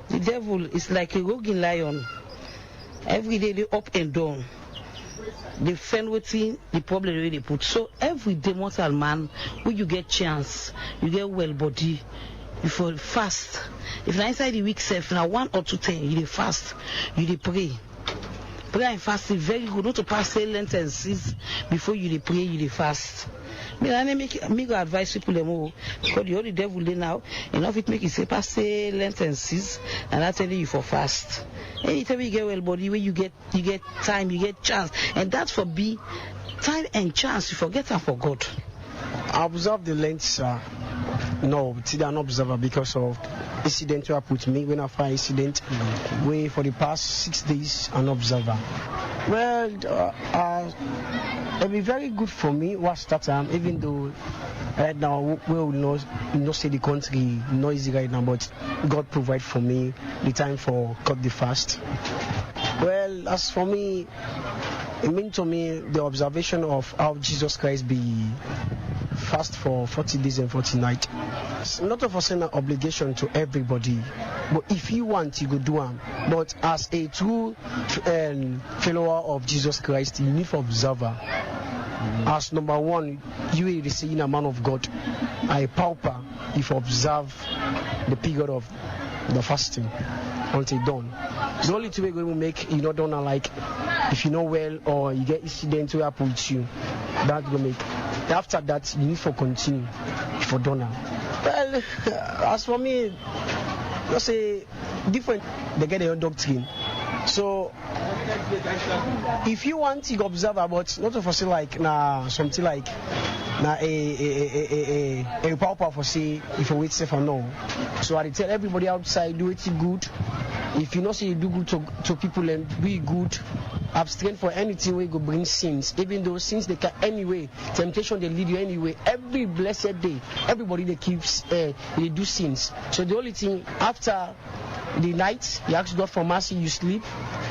The devil is like a roaring lion. Every day they up and down. They find waiting the problem they put. So every day, mortal man, when you get chance, you get well body, you fall fast. If not inside the week self, now 1 or 2 times, you dey fast, you dey pray. Prayer and fasting very good. Not to pass Lent and seas before you dey pray, you dey fast. Me go advise people them because the only devil they now enough it make you say pass Lent and seas and I tell you for fast. Anytime you get well body where you get time, you get chance, and that's for be time and chance you forget and for God. I observe the Lent, no, today I'm not observer because of incident where I put me when I find incident where for the past 6 days I'm observer. Well, it'll be very good for me what's that time, even though right now we will not say the country noisy right now, but God provide for me the time for cut the fast. Well, Well, as for me, it means to me the observation of how Jesus Christ be fast for 40 days and 40 nights. It's not of an obligation to everybody, but if you want, you go do it. But as a true follower of Jesus Christ, you need to observe. As number one, you will receive a man of God, a pauper, if you observe the period of the fasting until dawn. The only two way we will make you not done like if you know well or you get incident to happen with you, that will make. After that, you need to continue for donor. Well, as for me, just say different. They get their own doctrine. So if you want to observe about not to say like something like a pauper for say if you wait safe or no. So I tell everybody outside do it good. If you know say you do good to people and be good, abstain for anything where you go bring sins. Even though sins they can anyway, temptation they lead you anyway. Every blessed day, everybody they keeps they do sins. So the only thing after the night you ask God for mercy, you sleep.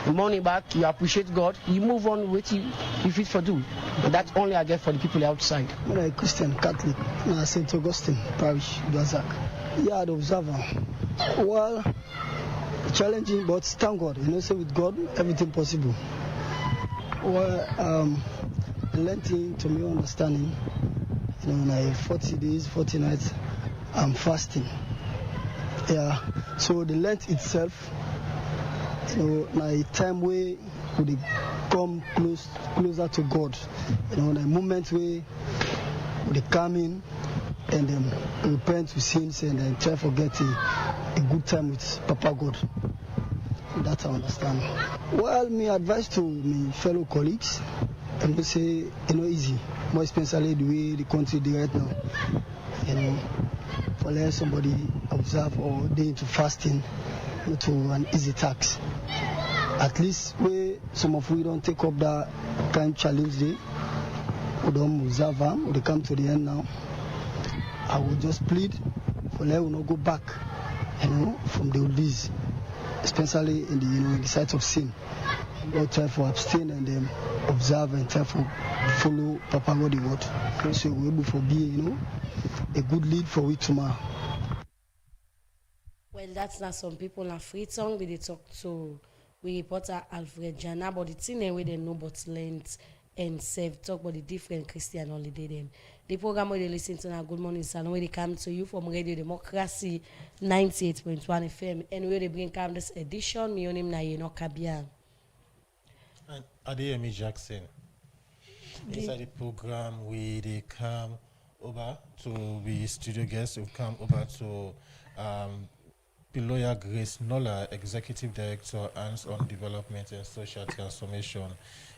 The morning back you appreciate God, you move on with you fit for do. But that's only I get for the people outside. I'm a Christian Catholic, St. Augustine Parish, Duazak. Yeah, the observer. Well, challenging, but thank God. You know, say with God, everything possible. Well, Lenten, to me, understanding, you know, like 40 days, 40 nights, I'm fasting. Yeah, so the Lent itself, you know, my time where would come closer to God. You know, the moment where would come in and then repent to sins and then try to get a good time with Papa God. That I understand. Well, my advice to my fellow colleagues, I would say, you know, easy. More especially the way the country is right now. You know, for let somebody observe or they into fasting, not to an easy task. At least where some of we don't take up that kind of challenge day, we don't observe them, we come to the end now. I will just plead for let we not go back, you know, from the old days, especially in the, you know, in the sight of sin. We'll try to abstain and then observe and try to follow Papa God the word. So we're able to be, you know, a good lead for we tomorrow. Well, that's not some people are free tongue. We talk to we reporter Alfred Jana, but the thing where they know but Lent and save talk about the different Christian holiday them. The program where they listen to now Good Morning Salon, where they come to you from Radio Democracy 98.1 FM, and where they bring come this edition. My name na Yeno Kabian. And Adeyemi Jackson. Inside the program, we come over to the studio guests. We come over to Piloya Grace Nola, Executive Director, Hands-on Development and Social Transformation.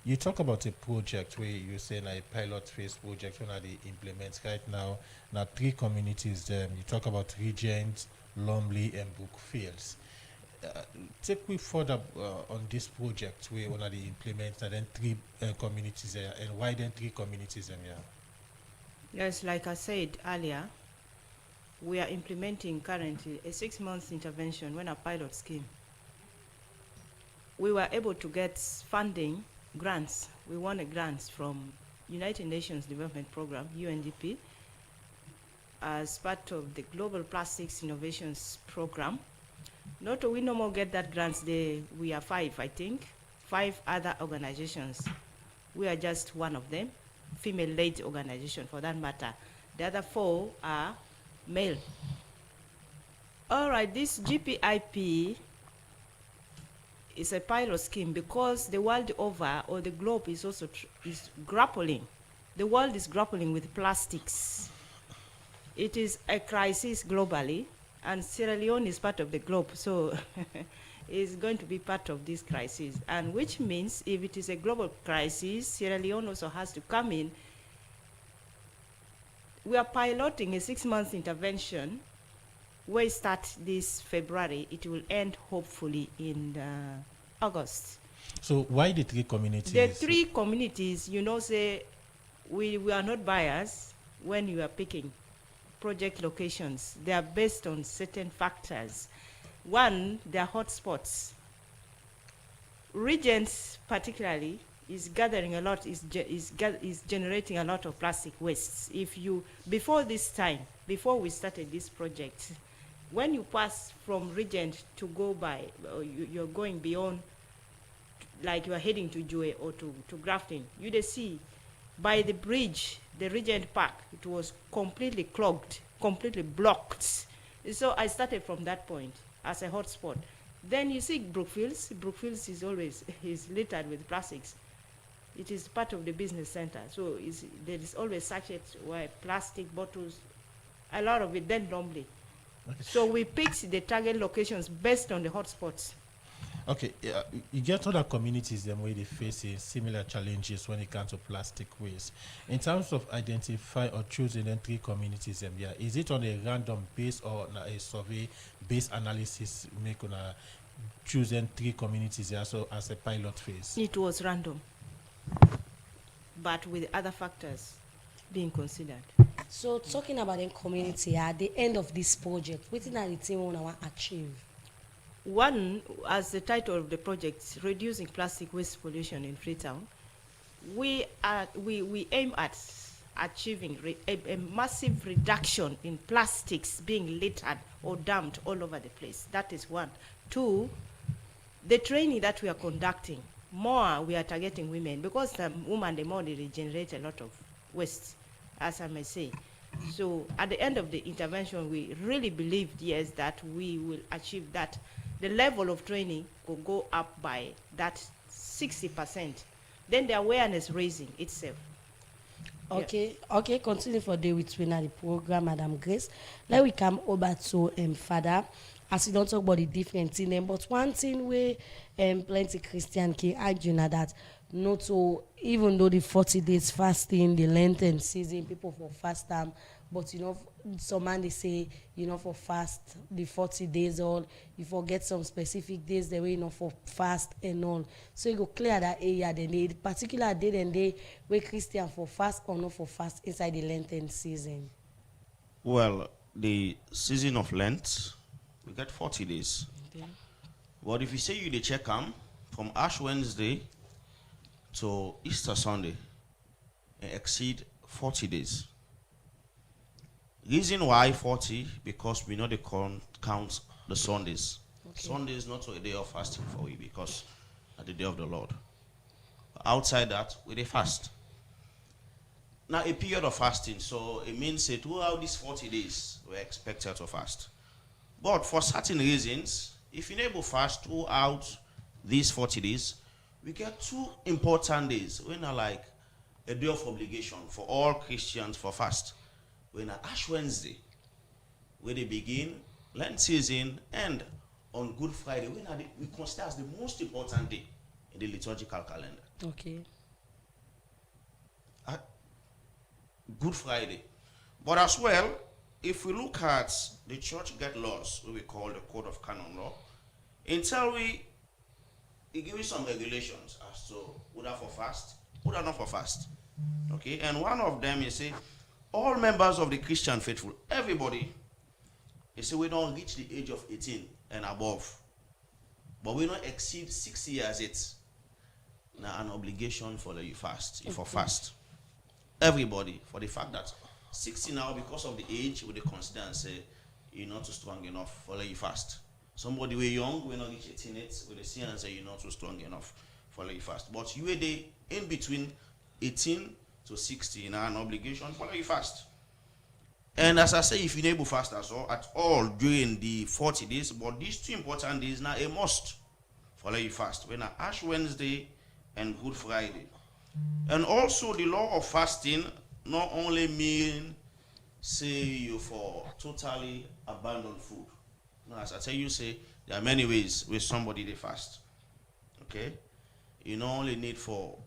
You talk about a project where you say a pilot phase project when they implement right now. Now 3 communities. You talk about Regent, Lumley, and Brookfields. Take me further on this project where when they implement and then 3 communities there, and why then 3 communities them here? Yes, like I said earlier, we are implementing currently a 6-month intervention when a pilot scheme. We were able to get funding, grants. We won a grant from United Nations Development Program, UNDP, as part of the Global Plastics Innovations Program. Not we no more get that grants, we are 5, I think, 5 other organizations. We are just one of them, female-led organization for that matter. The other 4 are male. All right, this GPIP is a pilot scheme because the world over, or the globe is also grappling. The world is grappling with plastics. It is a crisis globally, and Sierra Leone is part of the globe, so it's going to be part of this crisis. And which means if it is a global crisis, Sierra Leone also has to come in. We are piloting a 6-month intervention. We start this February. It will end hopefully in August. So why the 3 communities? The 3 communities, you know, say we are not biased when you are picking project locations. They are based on certain factors. One, they are hotspots. Regents particularly is gathering a lot, is generating a lot of plastic wastes. If you, before this time, before we started this project, when you pass from Regent to go by, you're going beyond, like you are heading to Joy or to Grafton, you see by the bridge, the Regent Park, it was completely clogged, completely blocked. So I started from that point as a hotspot. Then you see Brookfields. Brookfields is always littered with plastics. It is part of the business center. So there is always sachets, where plastic bottles, a lot of it, then normally. Okay. So we picked the target locations based on the hotspots. Okay, you get other communities them where they face similar challenges when it comes to plastic waste. In terms of identify or choosing them 3 communities them, is it on a random base or a survey based analysis make on a choosing 3 communities so as a pilot phase? It was random, but with other factors being considered. So talking about the community at the end of this project, what is the team want to achieve? One, as the title of the project, reducing plastic waste pollution in Freetown, we aim at achieving a massive reduction in plastics being littered or dumped all over the place. That is one. 2, the training that we are conducting, more we are targeting women, because the women, the more they generate a lot of waste, as I may say. So at the end of the intervention, we really believed, yes, that we will achieve that. The level of training will go up by that 60%. Then the awareness raising itself. Okay, okay, continue for the with the program, Madam Grace. Let we come over to Father, as we don't talk about the different thing, but one thing where plenty Christian can argue now that not so, even though the 40 days fasting, the Lenten season, people for fast time, but some man they say, for fast the 40 days all, you forget some specific days the way for fast and all. So you go clear that area, then the particular day and day where Christian for fast or not for fast inside the Lenten season. Well, the season of Lent, we get 40 days. Okay. But if you say you check from Ash Wednesday to Easter Sunday, exceed 40 days. Reason why 40, because we know they count the Sundays. Okay. Sunday is not a day of fasting for we, because at the day of the Lord. Outside that, we fast. Now a period of fasting, so it means that throughout these 40 days, we're expected to fast. But for certain reasons, if you're able to fast throughout these 40 days, we get 2 important days when are like a day of obligation for all Christians for fast. When Ash Wednesday, where they begin Lent season, and on Good Friday, we consider as the most important day in the liturgical calendar. Okay. Good Friday. But as well, if we look at the church get laws, what we call the Code of Canon Law, until it gives you some regulations as to whether for fast, whether not for fast. Okay, and one of them is say, all members of the Christian faithful, everybody, they say we don't reach the age of 18 and above, but we don't exceed 6 years. It's now an obligation for the fast. If for fast, everybody, for the fact that 60 now, because of the age, we consider and say you're not too strong enough for the fast. Somebody we young, we not reach 18 yet, we see and say you're not too strong enough for the fast. But you are the in between 18 to 60 now, an obligation for the fast. And as I say, if you're able to fast at all during the 40 days, but these 2 important days now a must for the fast. When Ash Wednesday and Good Friday. And also the law of fasting not only mean say you for totally abandon food. No, as I tell you, say there are many ways where somebody they fast. Okay? You not only need for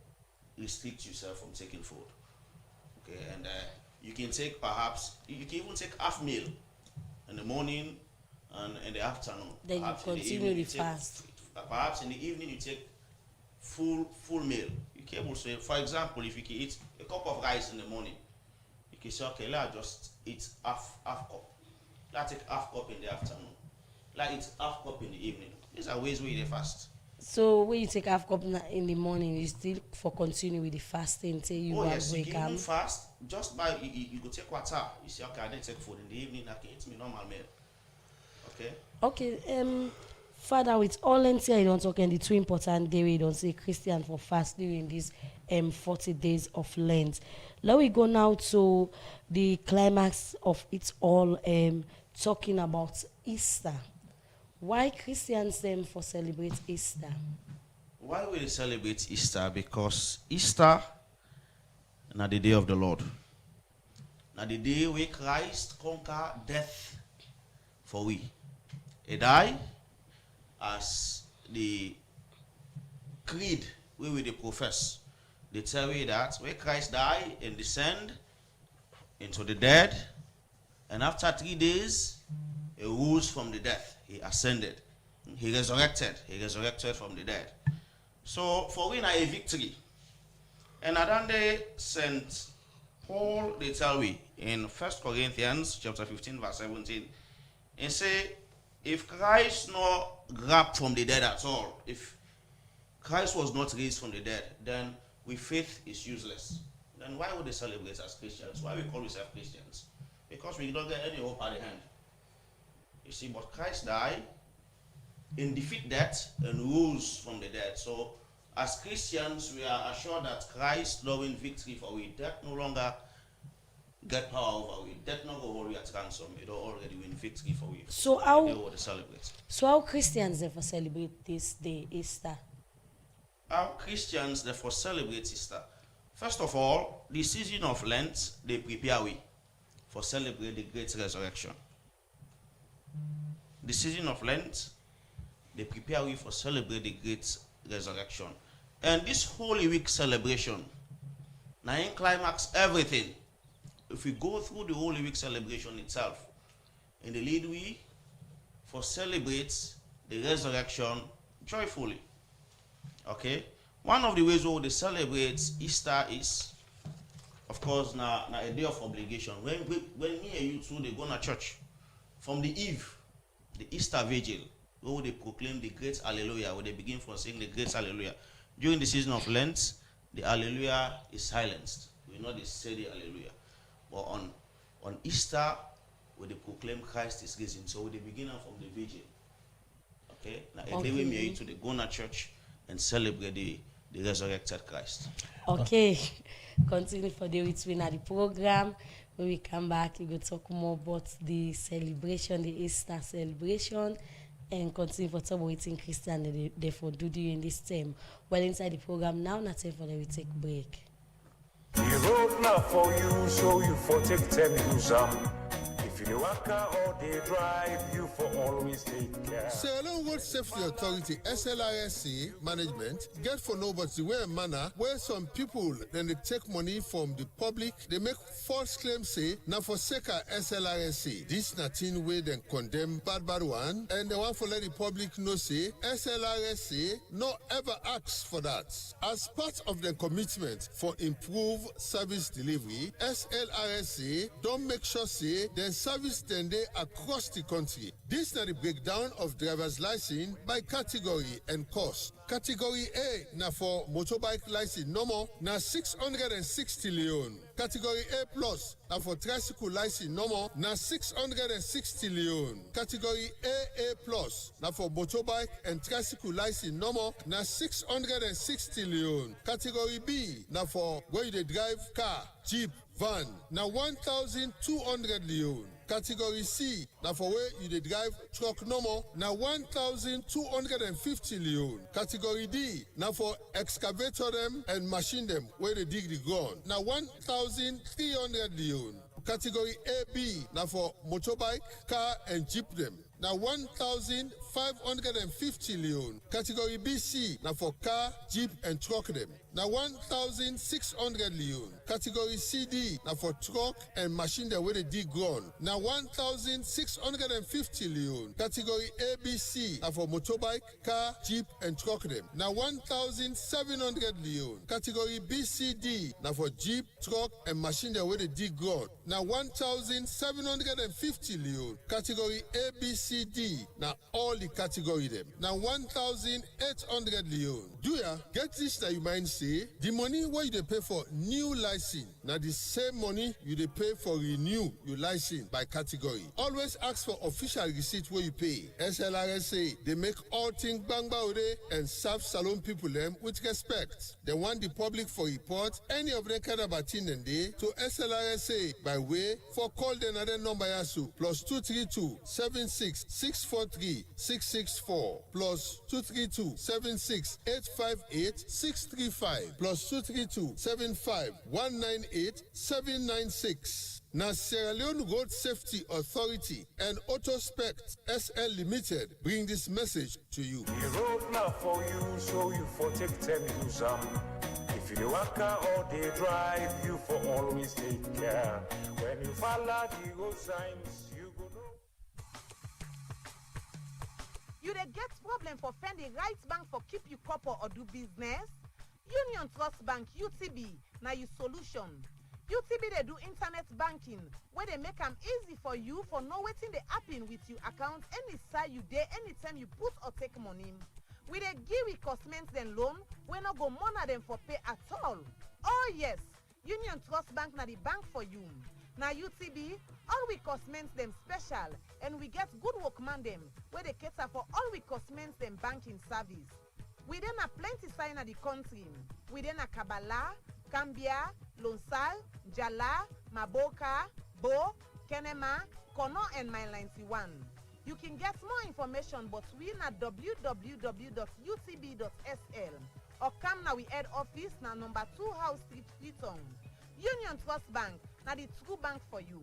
restrict yourself from taking food. Okay, and you can take you can even take half meal in the morning and in the afternoon. Then you continue the fast. Perhaps in the evening you take full meal. You can able to say, for example, if you can eat a cup of rice in the morning, you can say, okay, let's just eat half cup. Let's take half cup in the afternoon. Let's eat half cup in the evening. These are ways where you fast. So when you take half cup in the morning, you still for continue with the fasting till you yes, you wake can up. even fast. Just by you go take water. You say, okay, I didn't take food in the evening. I can eat me normal meal. Okay. Okay. Father, with all length here, you don't talk and the two important day we don't say Christian for fast during these 40 days of Lent. Now we go now to the climax of it all, talking about Easter. Why Christians them for celebrate Easter? Why will they celebrate Easter? Because Easter na the day of the Lord. Na the day where Christ conquer death for we. He died as the creed we will profess. They tell you that where Christ died and descend into the dead, and after 3 days, he rose from the death. He ascended. He resurrected. He resurrected from the dead. So for we a victory. And Adande St. Paul, they tell we in 1 Corinthians chapter 15, verse 17, and say, if Christ not grabbed from the dead at all, if Christ was not raised from the dead, then we faith is useless. Then why would they celebrate as Christians? Why we call ourselves Christians? Because we don't get any hope at the end. You see, but Christ died and defeat death and rose from the dead. So as Christians, we are assured that Christ knowing victory for we. Death no longer get power over we. Death no go hold we at ransom. It already win victory for we. So how they will celebrate. So how Christians therefore celebrate this day, Easter? How Christians therefore celebrate Easter? First of all, the season of Lent, they prepare we for celebrate the great resurrection. The season of Lent, they prepare we for celebrate the great resurrection. And this Holy Week celebration, now in climax everything. If we go through the Holy Week celebration itself, in the lead we for celebrate the resurrection joyfully. Okay? One of the ways we celebrate Easter is, of course, now a day of obligation. When me and you two they go to church, from the eve, the Easter vigil, where they proclaim the great Hallelujah, where they begin from saying the great Hallelujah. During the season of Lent, the Hallelujah is silenced. We know they say the Hallelujah. But on Easter, where they proclaim Christ is risen, so they begin from the vigil. Okay? Now a day when me and you two they go to church and celebrate the resurrected Christ. Okay. Continue for the between at the program. When we come back, we will talk more about the celebration, the Easter celebration, and continue for talk about Christian they therefore do during this time. Well, inside the program now, not time for them we take break. The road now for you, so you for take 10 use If you walk or they drive, you for always take care. Sierra Road Safety Authority SLISC management get for nobody the way a manner where some people then they take money from the public, they make false claims say now for Seka SLISC. This nothing way then condemn bad one, and the one for let the public know say SLISC no ever asks for that. As part of the commitment for improved service delivery, SLISC don't make sure say then service then they across the country. This is the breakdown of driver's license by category and cost. Category A na for motorbike license normal na 660 leon. Category A plus na for tricycle license normal na 660 leon. Category AA plus na for motorbike and tricycle license normal na 660 leon. Category B na for where you drive car, jeep, van na 1,200 leon. Category C na for where you dey drive truck normal na 1,250 leon. Category D na for excavator them and machine them where they dig the ground na 1,300 leon. Category AB na for motorbike, car and jeep them na 1,550 leon. Category BC na for car, jeep and truck them na 1,600 leon. Category CD na for truck and machine them where they dig ground na 1,650 leon. Category ABC na for motorbike, car, jeep and truck them na 1,700 leon. Category BCD na for jeep, truck and machine them where they dig ground na 1,750 leon. Category ABC ABCD. Now all the category them. Now 1,800 leon. Do ya get this that you mind say? The money what you dey pay for new license. Now the same money you dey pay for renew your license by category. Always ask for official receipt where you pay. SLRSA, they make all things bang and serve salon people them with respect. They want the public for report any of them kind of attendant day to SLRSA by way for call the another number yasu +232 76 643 664 +232 76 858 635 +232 75 198 796. Now, Sierra Leone Road Safety Authority and Autospect SL Limited bring this message to you. The road now for you, so you for take 10 use If you walk or they drive, you for always take care. When you follow the road signs, you go know. You dey get problem for find the right bank for keep you copper or do business? Union Trust Bank UTB na your solution. UTB they do internet banking where they make them easy for you for know wetin dey happen with your account any side you dey anytime you put or take money. We dey give we customers then loan we no go monitor them for pay at all. Oh yes, Union Trust Bank na the bank for you. Now UTB, all we customers them special and we get good workman them where they cater for all we customers them banking service. We then have plenty sign at the country. We then have Kabbalah, Cambia, Lonsal, Jala, Maboka, Bo, Kenema, Kono, and Mile 91. You can get more information but we at www.utb.sl or come now we head office now number 2 House Street, Freetown. Union Trust Bank, now the true bank for you.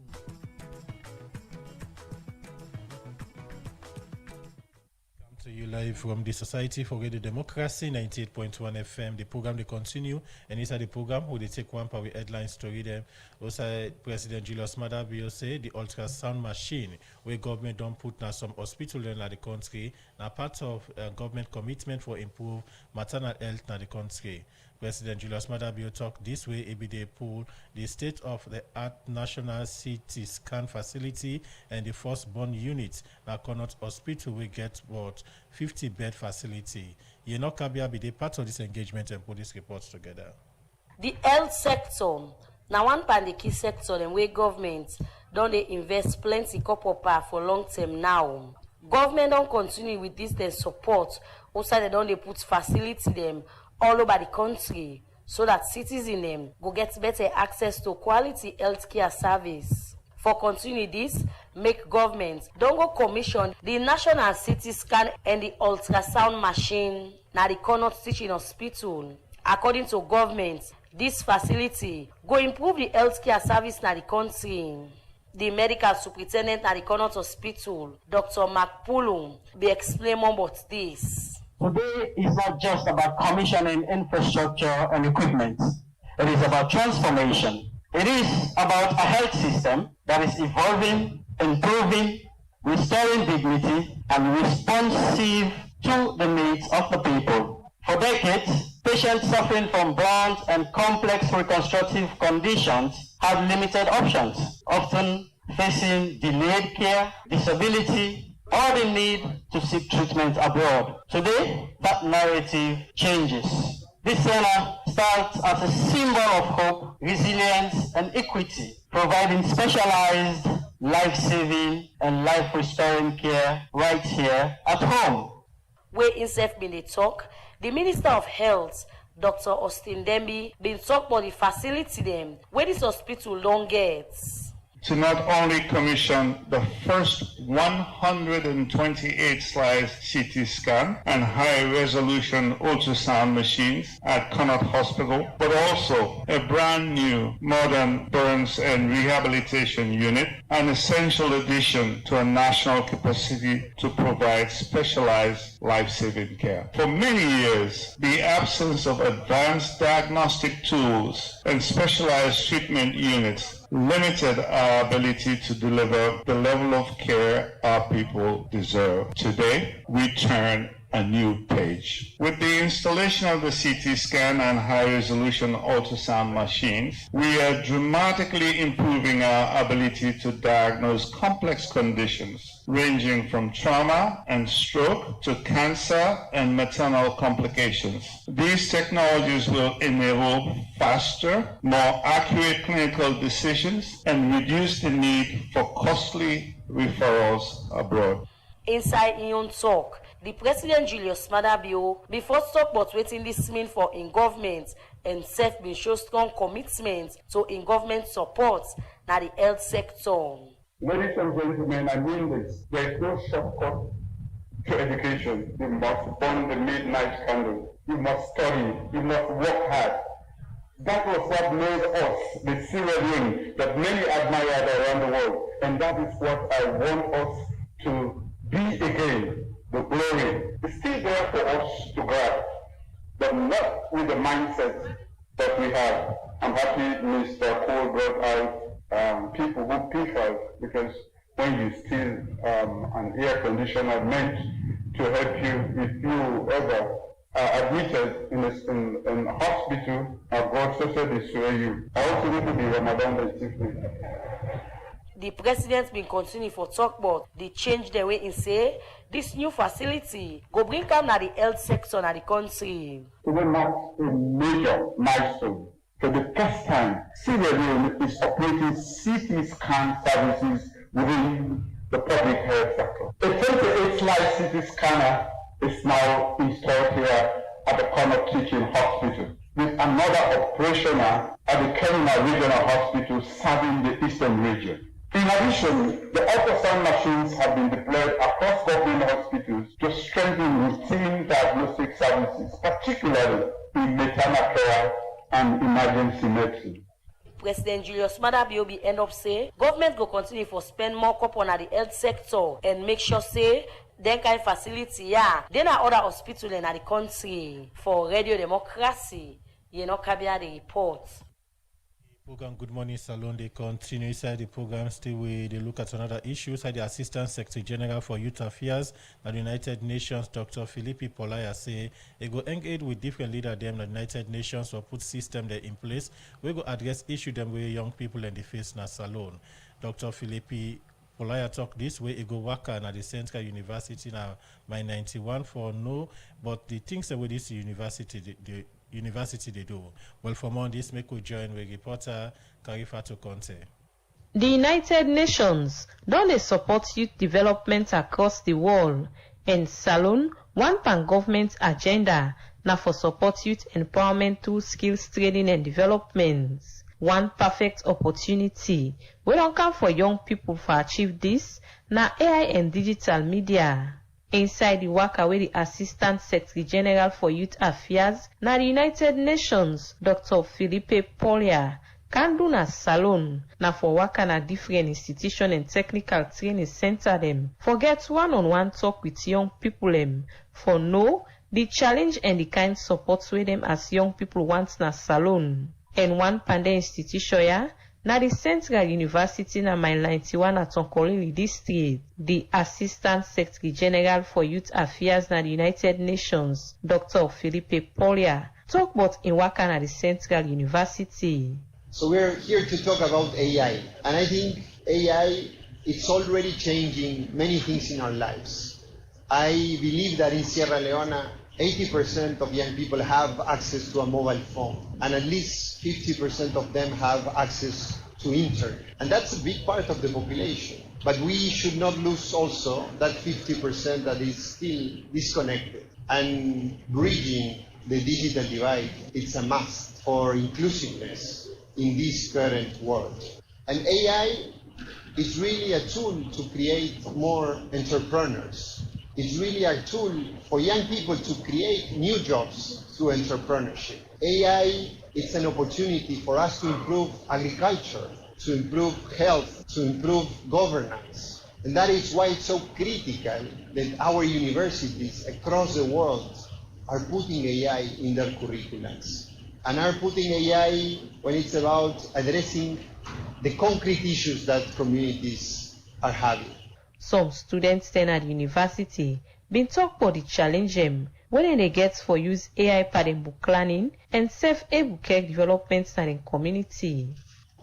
To you live from the Society for Radio Democracy, 98.1 FM. The program they continue, and inside the program, we they take one per headline story. Them also President Julius Maada Bio say the ultrasound machine where government don't put now some hospital in the country. Now part of government commitment for improve maternal health in the country. President Julius Maada Bio talk this way. They pull the state of the art national CT scan facility and the firstborn unit. Now Connaught Hospital will get what 50-bed facility. Yenok Kabia be the part of this engagement and put these reports together. The health sector, now one part the key sector and where government don't they invest plenty copper for long term now. Government don't continue with this then support. Also they don't they put facility them all over the country so that citizens them go get better access to quality healthcare service. For continue this, make government don't go commission the national CT scan and the ultrasound machine na the Connaught Teaching Hospital. According to government, this facility go improve the healthcare service na the country. The medical superintendent at the Connaught Hospital, Dr. Mark Pulum, be explain more about this. Today is not just about commissioning infrastructure and equipment. It is about transformation. It is about a health system that is evolving, improving, restoring dignity, and responsive to the needs of the people. For decades, patients suffering from blunt and complex reconstructive conditions have limited options, often facing delayed care, disability, or the need to seek treatment abroad. Today, that narrative changes. This center starts as a symbol of hope, resilience, and equity, providing specialized, life-saving, and life-restoring care right here at home. Where INSEF been they talk, the Minister of Health, Dr. Austin Demby, been talk about the facility them where this hospital don't get. To not only commission the first 128 slice CT scan and high-resolution ultrasound machines at Connaught Hospital, but also a brand new modern burns and rehabilitation unit, an essential addition to a national capacity to provide specialized life-saving care. For many years, the absence of advanced diagnostic tools and specialized treatment units limited our ability to deliver the level of care our people deserve. Today, we turn a new page. With the installation of the CT scan and high-resolution ultrasound machines, we are dramatically improving our ability to diagnose complex conditions ranging from trauma and stroke to cancer and maternal complications. These technologies will enable faster, more accurate clinical decisions and reduce the need for costly referrals abroad. Inside Ion Talk, the President Julius Maada Bio, before talk about waiting this mean for in government and self been show strong commitment to in government support na the health sector. Ladies and gentlemen, I mean this. There is no shortcut to education. You must burn the midnight candle. You must study. You must work hard. That was what made us the Sierra Leone that many admired around the world. And that is what I want us to be again. The glory is still there for us to grab, but not with the mindset that we have. I'm happy Mr. Cole brought out people who pick out, because when you steal an air conditioner meant to help you if you ever are admitted in a hospital, God so said this to you. I also need to be Ramadan evening. The president been continue for talk about the change the way in say this new facility go bring down na the health sector na the country. It will mark a major milestone. For the first time, Sierra Leone is operating CT scan services within the public health sector. A 28-slide CT scanner is now installed here at the Connaught Teaching Hospital, with another operational at the Kenema Regional Hospital serving the eastern region. In addition, the ultrasound machines have been deployed across government hospitals to strengthen routine diagnostic services, particularly in maternal care and emergency medicine. President Julius Maada Bio be end up say government go continue for spend more cup on the health sector and make sure say then kind facility then are other hospital in the country. For Radio Democracy, Kabia the report. Program Good Morning Salon, they continue inside the program. Still, they look at another issue. Inside the Assistant Secretary General for Youth Affairs at the United Nations, Dr. Philippe Polaya, say they go engage with different leaders them at the United Nations or put system there in place. We go address issue them with young people in the face na salon. Dr. Philippe Polaya talk this way. It go work at the Central University now by 91 for no, but the things that with this university they do. Well, for more on this, make we join with reporter Karifato Conte. The United Nations don support youth development across the world, and Salon, one pan-government agenda, na for support youth empowerment through skills training and development. One perfect opportunity wey don come for young people for achieve this na AI and digital media. Inside the work with the Assistant Secretary General for Youth Affairs na the United Nations, Dr. Philippe Polaya, can do na Salon na for work na different institution and technical training center them. Forget one-on-one talk with young people them for know the challenge and the kind support with them as young people want na Salon. And one pande institution na the Central University na Mile 91 at Tonkolili District. The Assistant Secretary General for Youth Affairs na the United Nations, Dr. Philippe Polaya, talk about in work na the Central University. So we're here to talk about AI, and I think AI is already changing many things in our lives. I believe that in Sierra Leone, 80% of young people have access to a mobile phone, and at least 50% of them have access to internet. And that's a big part of the population. But we should not lose also that 50% that is still disconnected. And bridging the digital divide, it's a must for inclusiveness in this current world. And AI is really a tool to create more entrepreneurs. It's really a tool for young people to create new jobs through entrepreneurship. AI is an opportunity for us to improve agriculture, to improve health, to improve governance. And that is why it's so critical that our universities across the world are putting AI in their curriculums. And are putting AI when it's about addressing the concrete issues that communities are having. Some students then at university been talk about the challenge them when they get for use AI for them book planning and self-able care development in the community.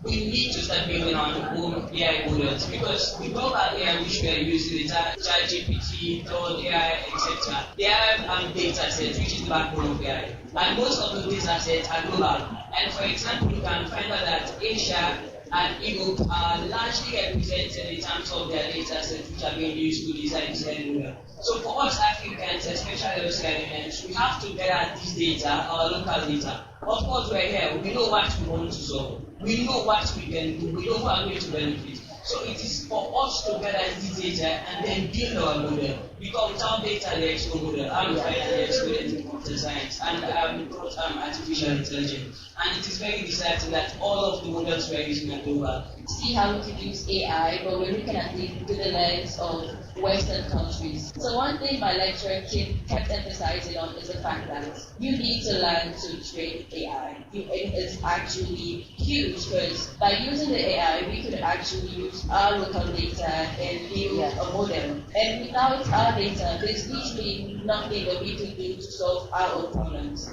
We need to start building our own AI models because the global AI which we are using is ChatGPT, Claude AI, etc. They have data sets which is the backbone of AI. And most of the data sets are global. And for example, you can find out that Asia and Europe are largely represented in terms of their data sets which are being used to design this model. So for us Africans, especially us Ghanaians, we have to gather this data, our local data. Of course, we're here, we know what we want to solve. We know what we can do, we know who are going to benefit. So it is for us to gather this data and then build our model. Because without data, there is no model. I'm an expert in computer science and artificial intelligence. And it is very exciting that all of the models we are using are global. See how we can use AI, but we're looking at it through the lens of Western countries. So one thing my lecturer kept emphasizing on is the fact that you need to learn to train AI. It's actually huge because by using the AI, we could actually use our local data and build a model. And without our data, there's literally nothing that we can do to solve our own problems.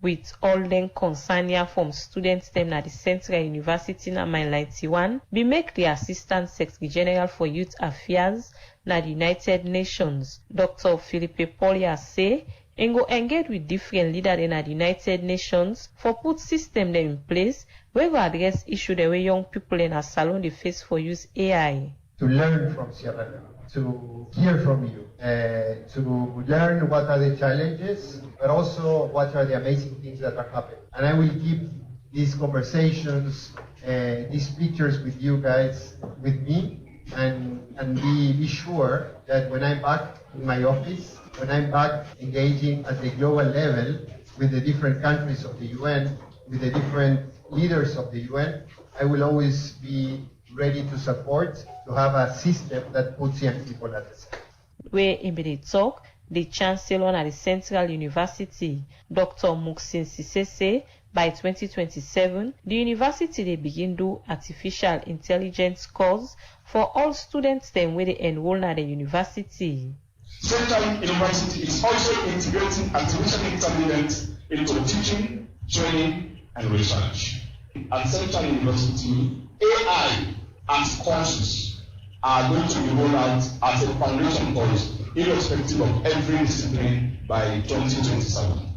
With all them concern from students them at the Central University na Mile 91, we make the Assistant Secretary General for Youth Affairs na the United Nations, Dr. Philippe Polia say, and go engage with different leaders in the United Nations for put system them in place where we address issue the way young people in a salon they face for use AI. To learn from Sierra Leone, to hear from you, to learn what are the challenges, but also what are the amazing things that are happening. And I will keep these conversations, these pictures with you guys, with me, and be sure that when I'm back in my office, when I'm back engaging at the global level with the different countries of the UN, with the different leaders of the UN, I will always be ready to support, to have a system that puts young people at the center. Where in the talk, the Chancellor at the Central University, Dr. Muksin Sise, say by 2027, the university they begin do artificial intelligence course for all students then where they enroll at the university. Central University is also integrating artificial intelligence into teaching, training, and research. At Central University, AI and courses are going to be rolled out as a foundation course, irrespective of every discipline by 2027,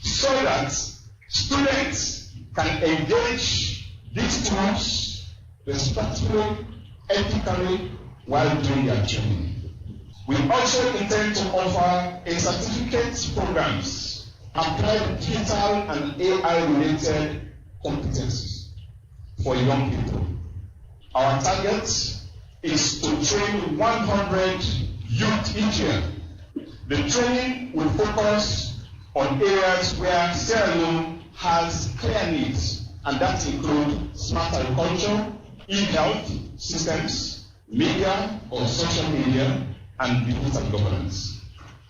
so that students can engage these tools respectfully, ethically, while doing their training. We also intend to offer a certificate programs applying digital and AI-related competencies for young people. Our target is to train 100 youth each year. The training will focus on areas where Sierra Leone has clear needs, and that include smart agriculture, e-health systems, media or social media, and digital governance.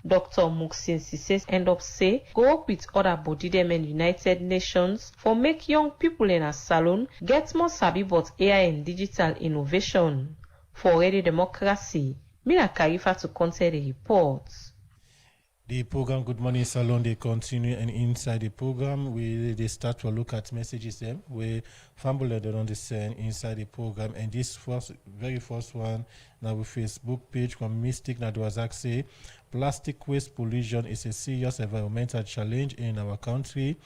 Dr. Muksin Sise end up say go up with other body them in United Nations for make young people in a salon get more sabi about AI and digital innovation. For Radio Democracy, Mina Karifa to counter the reports. The program Good Morning Salon, they continue, and inside the program, they start to look at messages them we fumble on the send inside the program. And this very first one, now with Facebook page from Mystic Nadwazak say, plastic waste pollution is a serious environmental challenge in our country.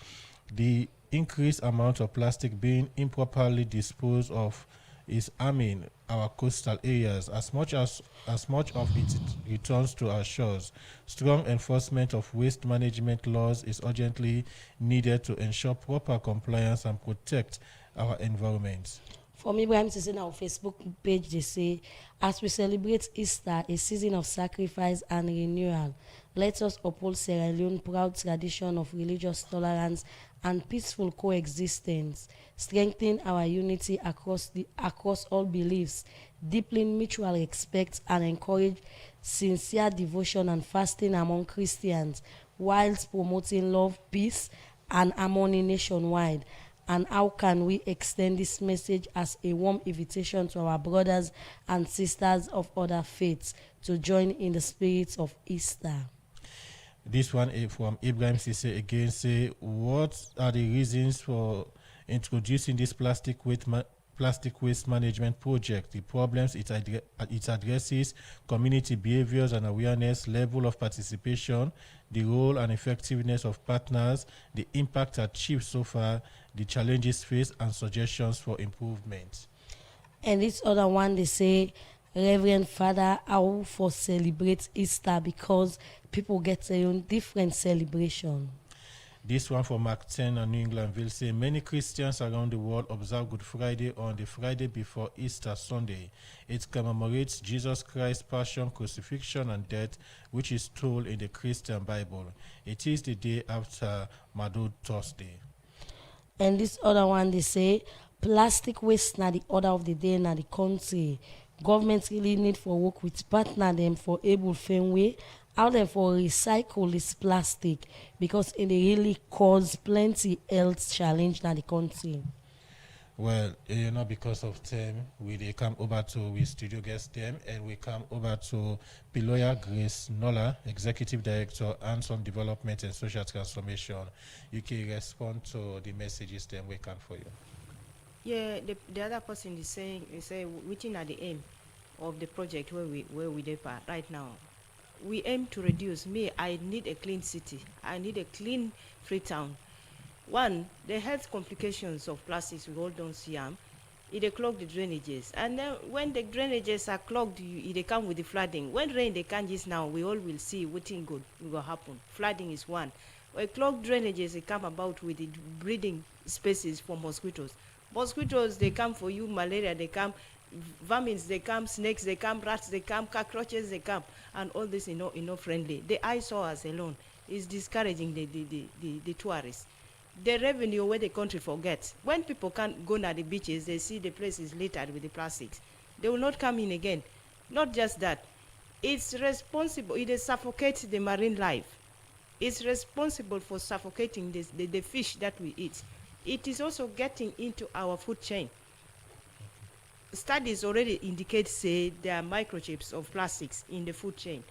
The increased amount of plastic being improperly disposed of is harming our coastal areas as much of it returns to our shores. Strong enforcement of waste management laws is urgently needed to ensure proper compliance and protect our environment. For me, Ibrahim Sise, on our Facebook page, they say, as we celebrate Easter, a season of sacrifice and renewal, let us uphold Sierra Leone's proud tradition of religious tolerance and peaceful coexistence, strengthen our unity across all beliefs, deepen mutual respect, and encourage sincere devotion and fasting among Christians, whilst promoting love, peace, and harmony nationwide. And how can we extend this message as a warm invitation to our brothers and sisters of other faiths to join in the spirit of Easter? This one is from Ibrahim Sise again. Say, what are the reasons for introducing this plastic waste management project? The problems it addresses, community behaviors and awareness, level of participation, the role and effectiveness of partners, the impact achieved so far, the challenges faced, and suggestions for improvement. And this other one, they say, Reverend Father, how for celebrate Easter, because people get their own different celebration. This one from Mark 10 and New England will say, many Christians around the world observe Good Friday on the Friday before Easter Sunday. It commemorates Jesus Christ's passion, crucifixion, and death, which is told in the Christian Bible. It is the day after Maundy Thursday. And this other one, they say, plastic waste na the order of the day na the country. Government really need for work with partner them for able firm way how them for recycle this plastic, because it really cause plenty health challenge na the country. Well, because of time, we come over to we studio guest them, and we come over to Piloya Grace Nola, Executive Director, Hands-on Development and Social Transformation. You can respond to the messages then we can for you. Yeah, the other person is saying, which are the aim of the project where we depart right now. We aim to reduce. I need a clean city. I need a clean Freetown. One, the health complications of plastics we all don't see them. It clog the drainages, and then when the drainages are clogged, they come with the flooding. When rain they can't just now, we all will see what thing good will happen. Flooding is one. When clogged drainages, they come about with the breeding spaces for mosquitoes. Mosquitoes, they come for you, malaria, they come, vermins, they come, snakes, they come, rats, they come, cockroaches, they come, and all this is not friendly. The eyesores alone is discouraging the tourists. The revenue where the country forgets. When people can't go to the beaches, they see the place is littered with the plastics. They will not come in again. Not just that. It's responsible, it suffocates the marine life. It's responsible for suffocating the fish that we eat. It is also getting into our food chain. Studies already indicate, say, there are microchips of plastics in the food chain,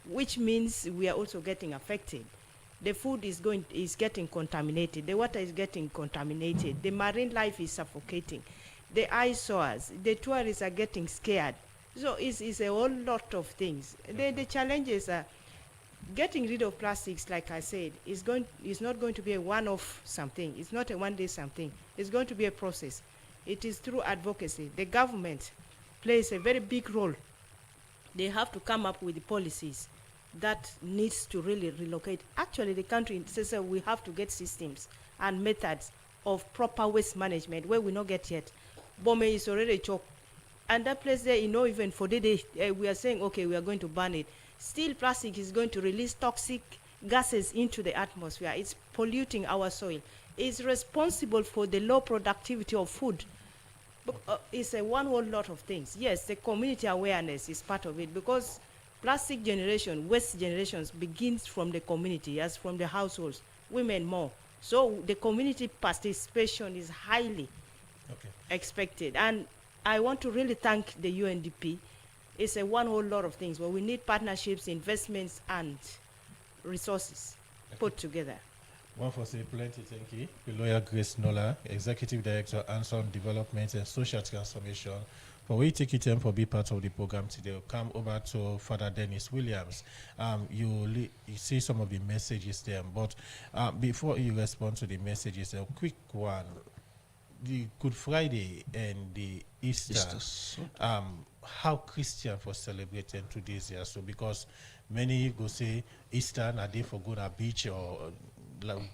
which means we are also getting affected. The food is getting contaminated. The water is getting contaminated. The marine life is suffocating. The eyesores, the tourists are getting scared. So it's a whole lot of things. The challenges are getting rid of plastics, like I said, is not going to be a one-off something. It's not a one-day something. It's going to be a process. It is through advocacy. The government plays a very big role. They have to come up with the policies that needs to really relocate. Actually, the country says we have to get systems and methods of proper waste management where we not get yet. Bome is already choked. And that place there, even for the day, we are saying, okay, we are going to ban it. Still, plastic is going to release toxic gases into the atmosphere. It's polluting our soil. It's responsible for the low productivity of food. It's a one whole lot of things. Yes, the community awareness is part of it, because plastic generation, waste generations begins from the community, as from the households, women more. So the community participation is highly expected. And I want to really thank the UNDP. It's a one whole lot of things, but we need partnerships, investments, and resources put together. One for say plenty, thank you. The lawyer Grace Nola, Executive Director, Hands-on Development and Social Transformation. For we take it time for be part of the program today, we'll come over to Father Dennis Williams. You see some of the messages there, but before you respond to the messages, a quick one. The Good Friday and the Easter. How Christian for celebrating today's year? So because many go say Easter na day for go to beach or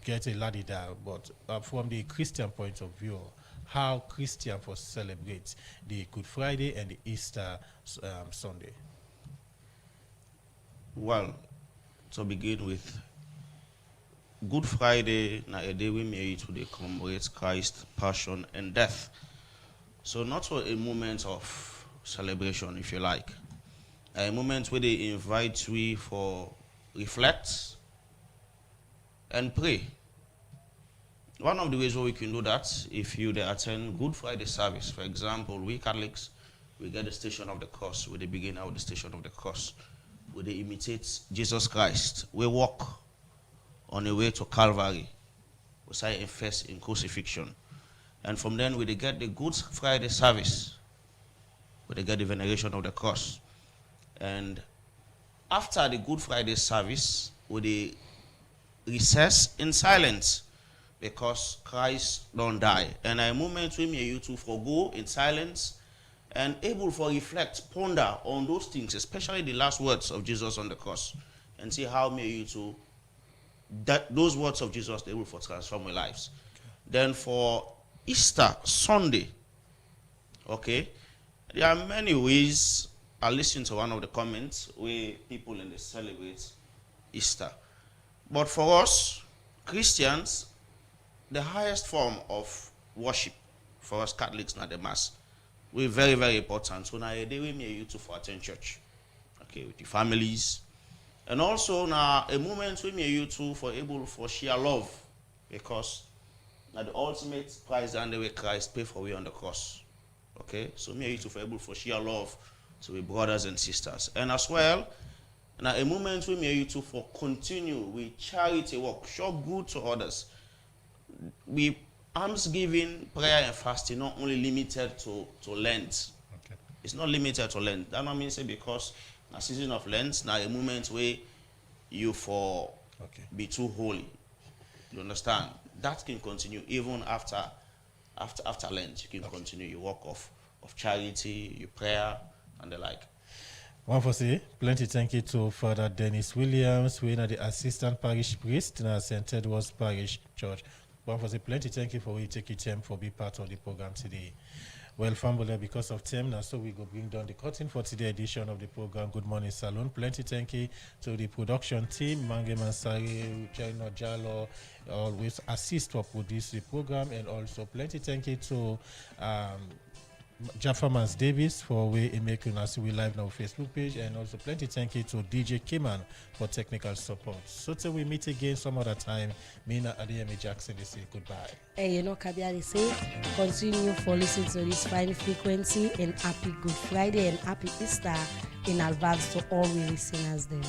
get a ladida, but from the Christian point of view, how Christian for celebrate the Good Friday and the Easter Sunday? Well, to begin with, Good Friday na a day we made to commemorate Christ's passion and death. So not for a moment of celebration, if you like, a moment where they invite we for reflect and pray. One of the ways where we can do that, if you attend Good Friday service, for example, we Catholics, we get the Station of the Cross. We begin out the Station of the Cross. We imitate Jesus Christ. We walk on the way to Calvary. We say first in crucifixion. And from then we get the Good Friday service. We get the veneration of the cross. And after the Good Friday service, we recess in silence because Christ don't die. And a moment we may you to forgo in silence and able to reflect, ponder on those things, especially the last words of Jesus on the cross, and see how may you to that those words of Jesus they will for transform our lives. Then for Easter Sunday, okay, there are many ways. I listened to one of the comments where people in the celebrate Easter, but for us Christians, the highest form of worship for us Catholics, not the Mass. We're very, very important. So now a day we may you to for attend church, okay, with your families, and also now a moment we may you to for able for share love, because now the ultimate price and the way Christ paid for we on the cross, okay. So me you to for able for share love to we brothers and sisters, and as well now a moment we may you to for continue with charity work, show good to others. We almsgiving, prayer, and fasting not only limited to Lent. Okay. It's not limited to Lent. That not means because a season of Lent now a moment where you for be too holy. You understand? That can continue even after Lent. You can continue your work of charity, your prayer, and the like. One for say, plenty thank you to Father Dennis Williams, who is the assistant parish priest in St. Edward's Parish Church. One for say, plenty thank you for you taking time for be part of the program today. Well, family, because of time now, so we go bring down the curtain for today's edition of the program. Good Morning Salon. Plenty thank you to the production team, Mange Mansari, Chino Jalo, always assist to produce the program, and also plenty thank you to Jaffa Mans Davis for making us we live now Facebook page, and also plenty thank you to DJ Kiman for technical support. So till we meet again some other time, Mina Adeyemi Jackson they say goodbye. And you know Kabia they say continue for listening to this fine frequency, and happy Good Friday and happy Easter in advance to all we listeners there.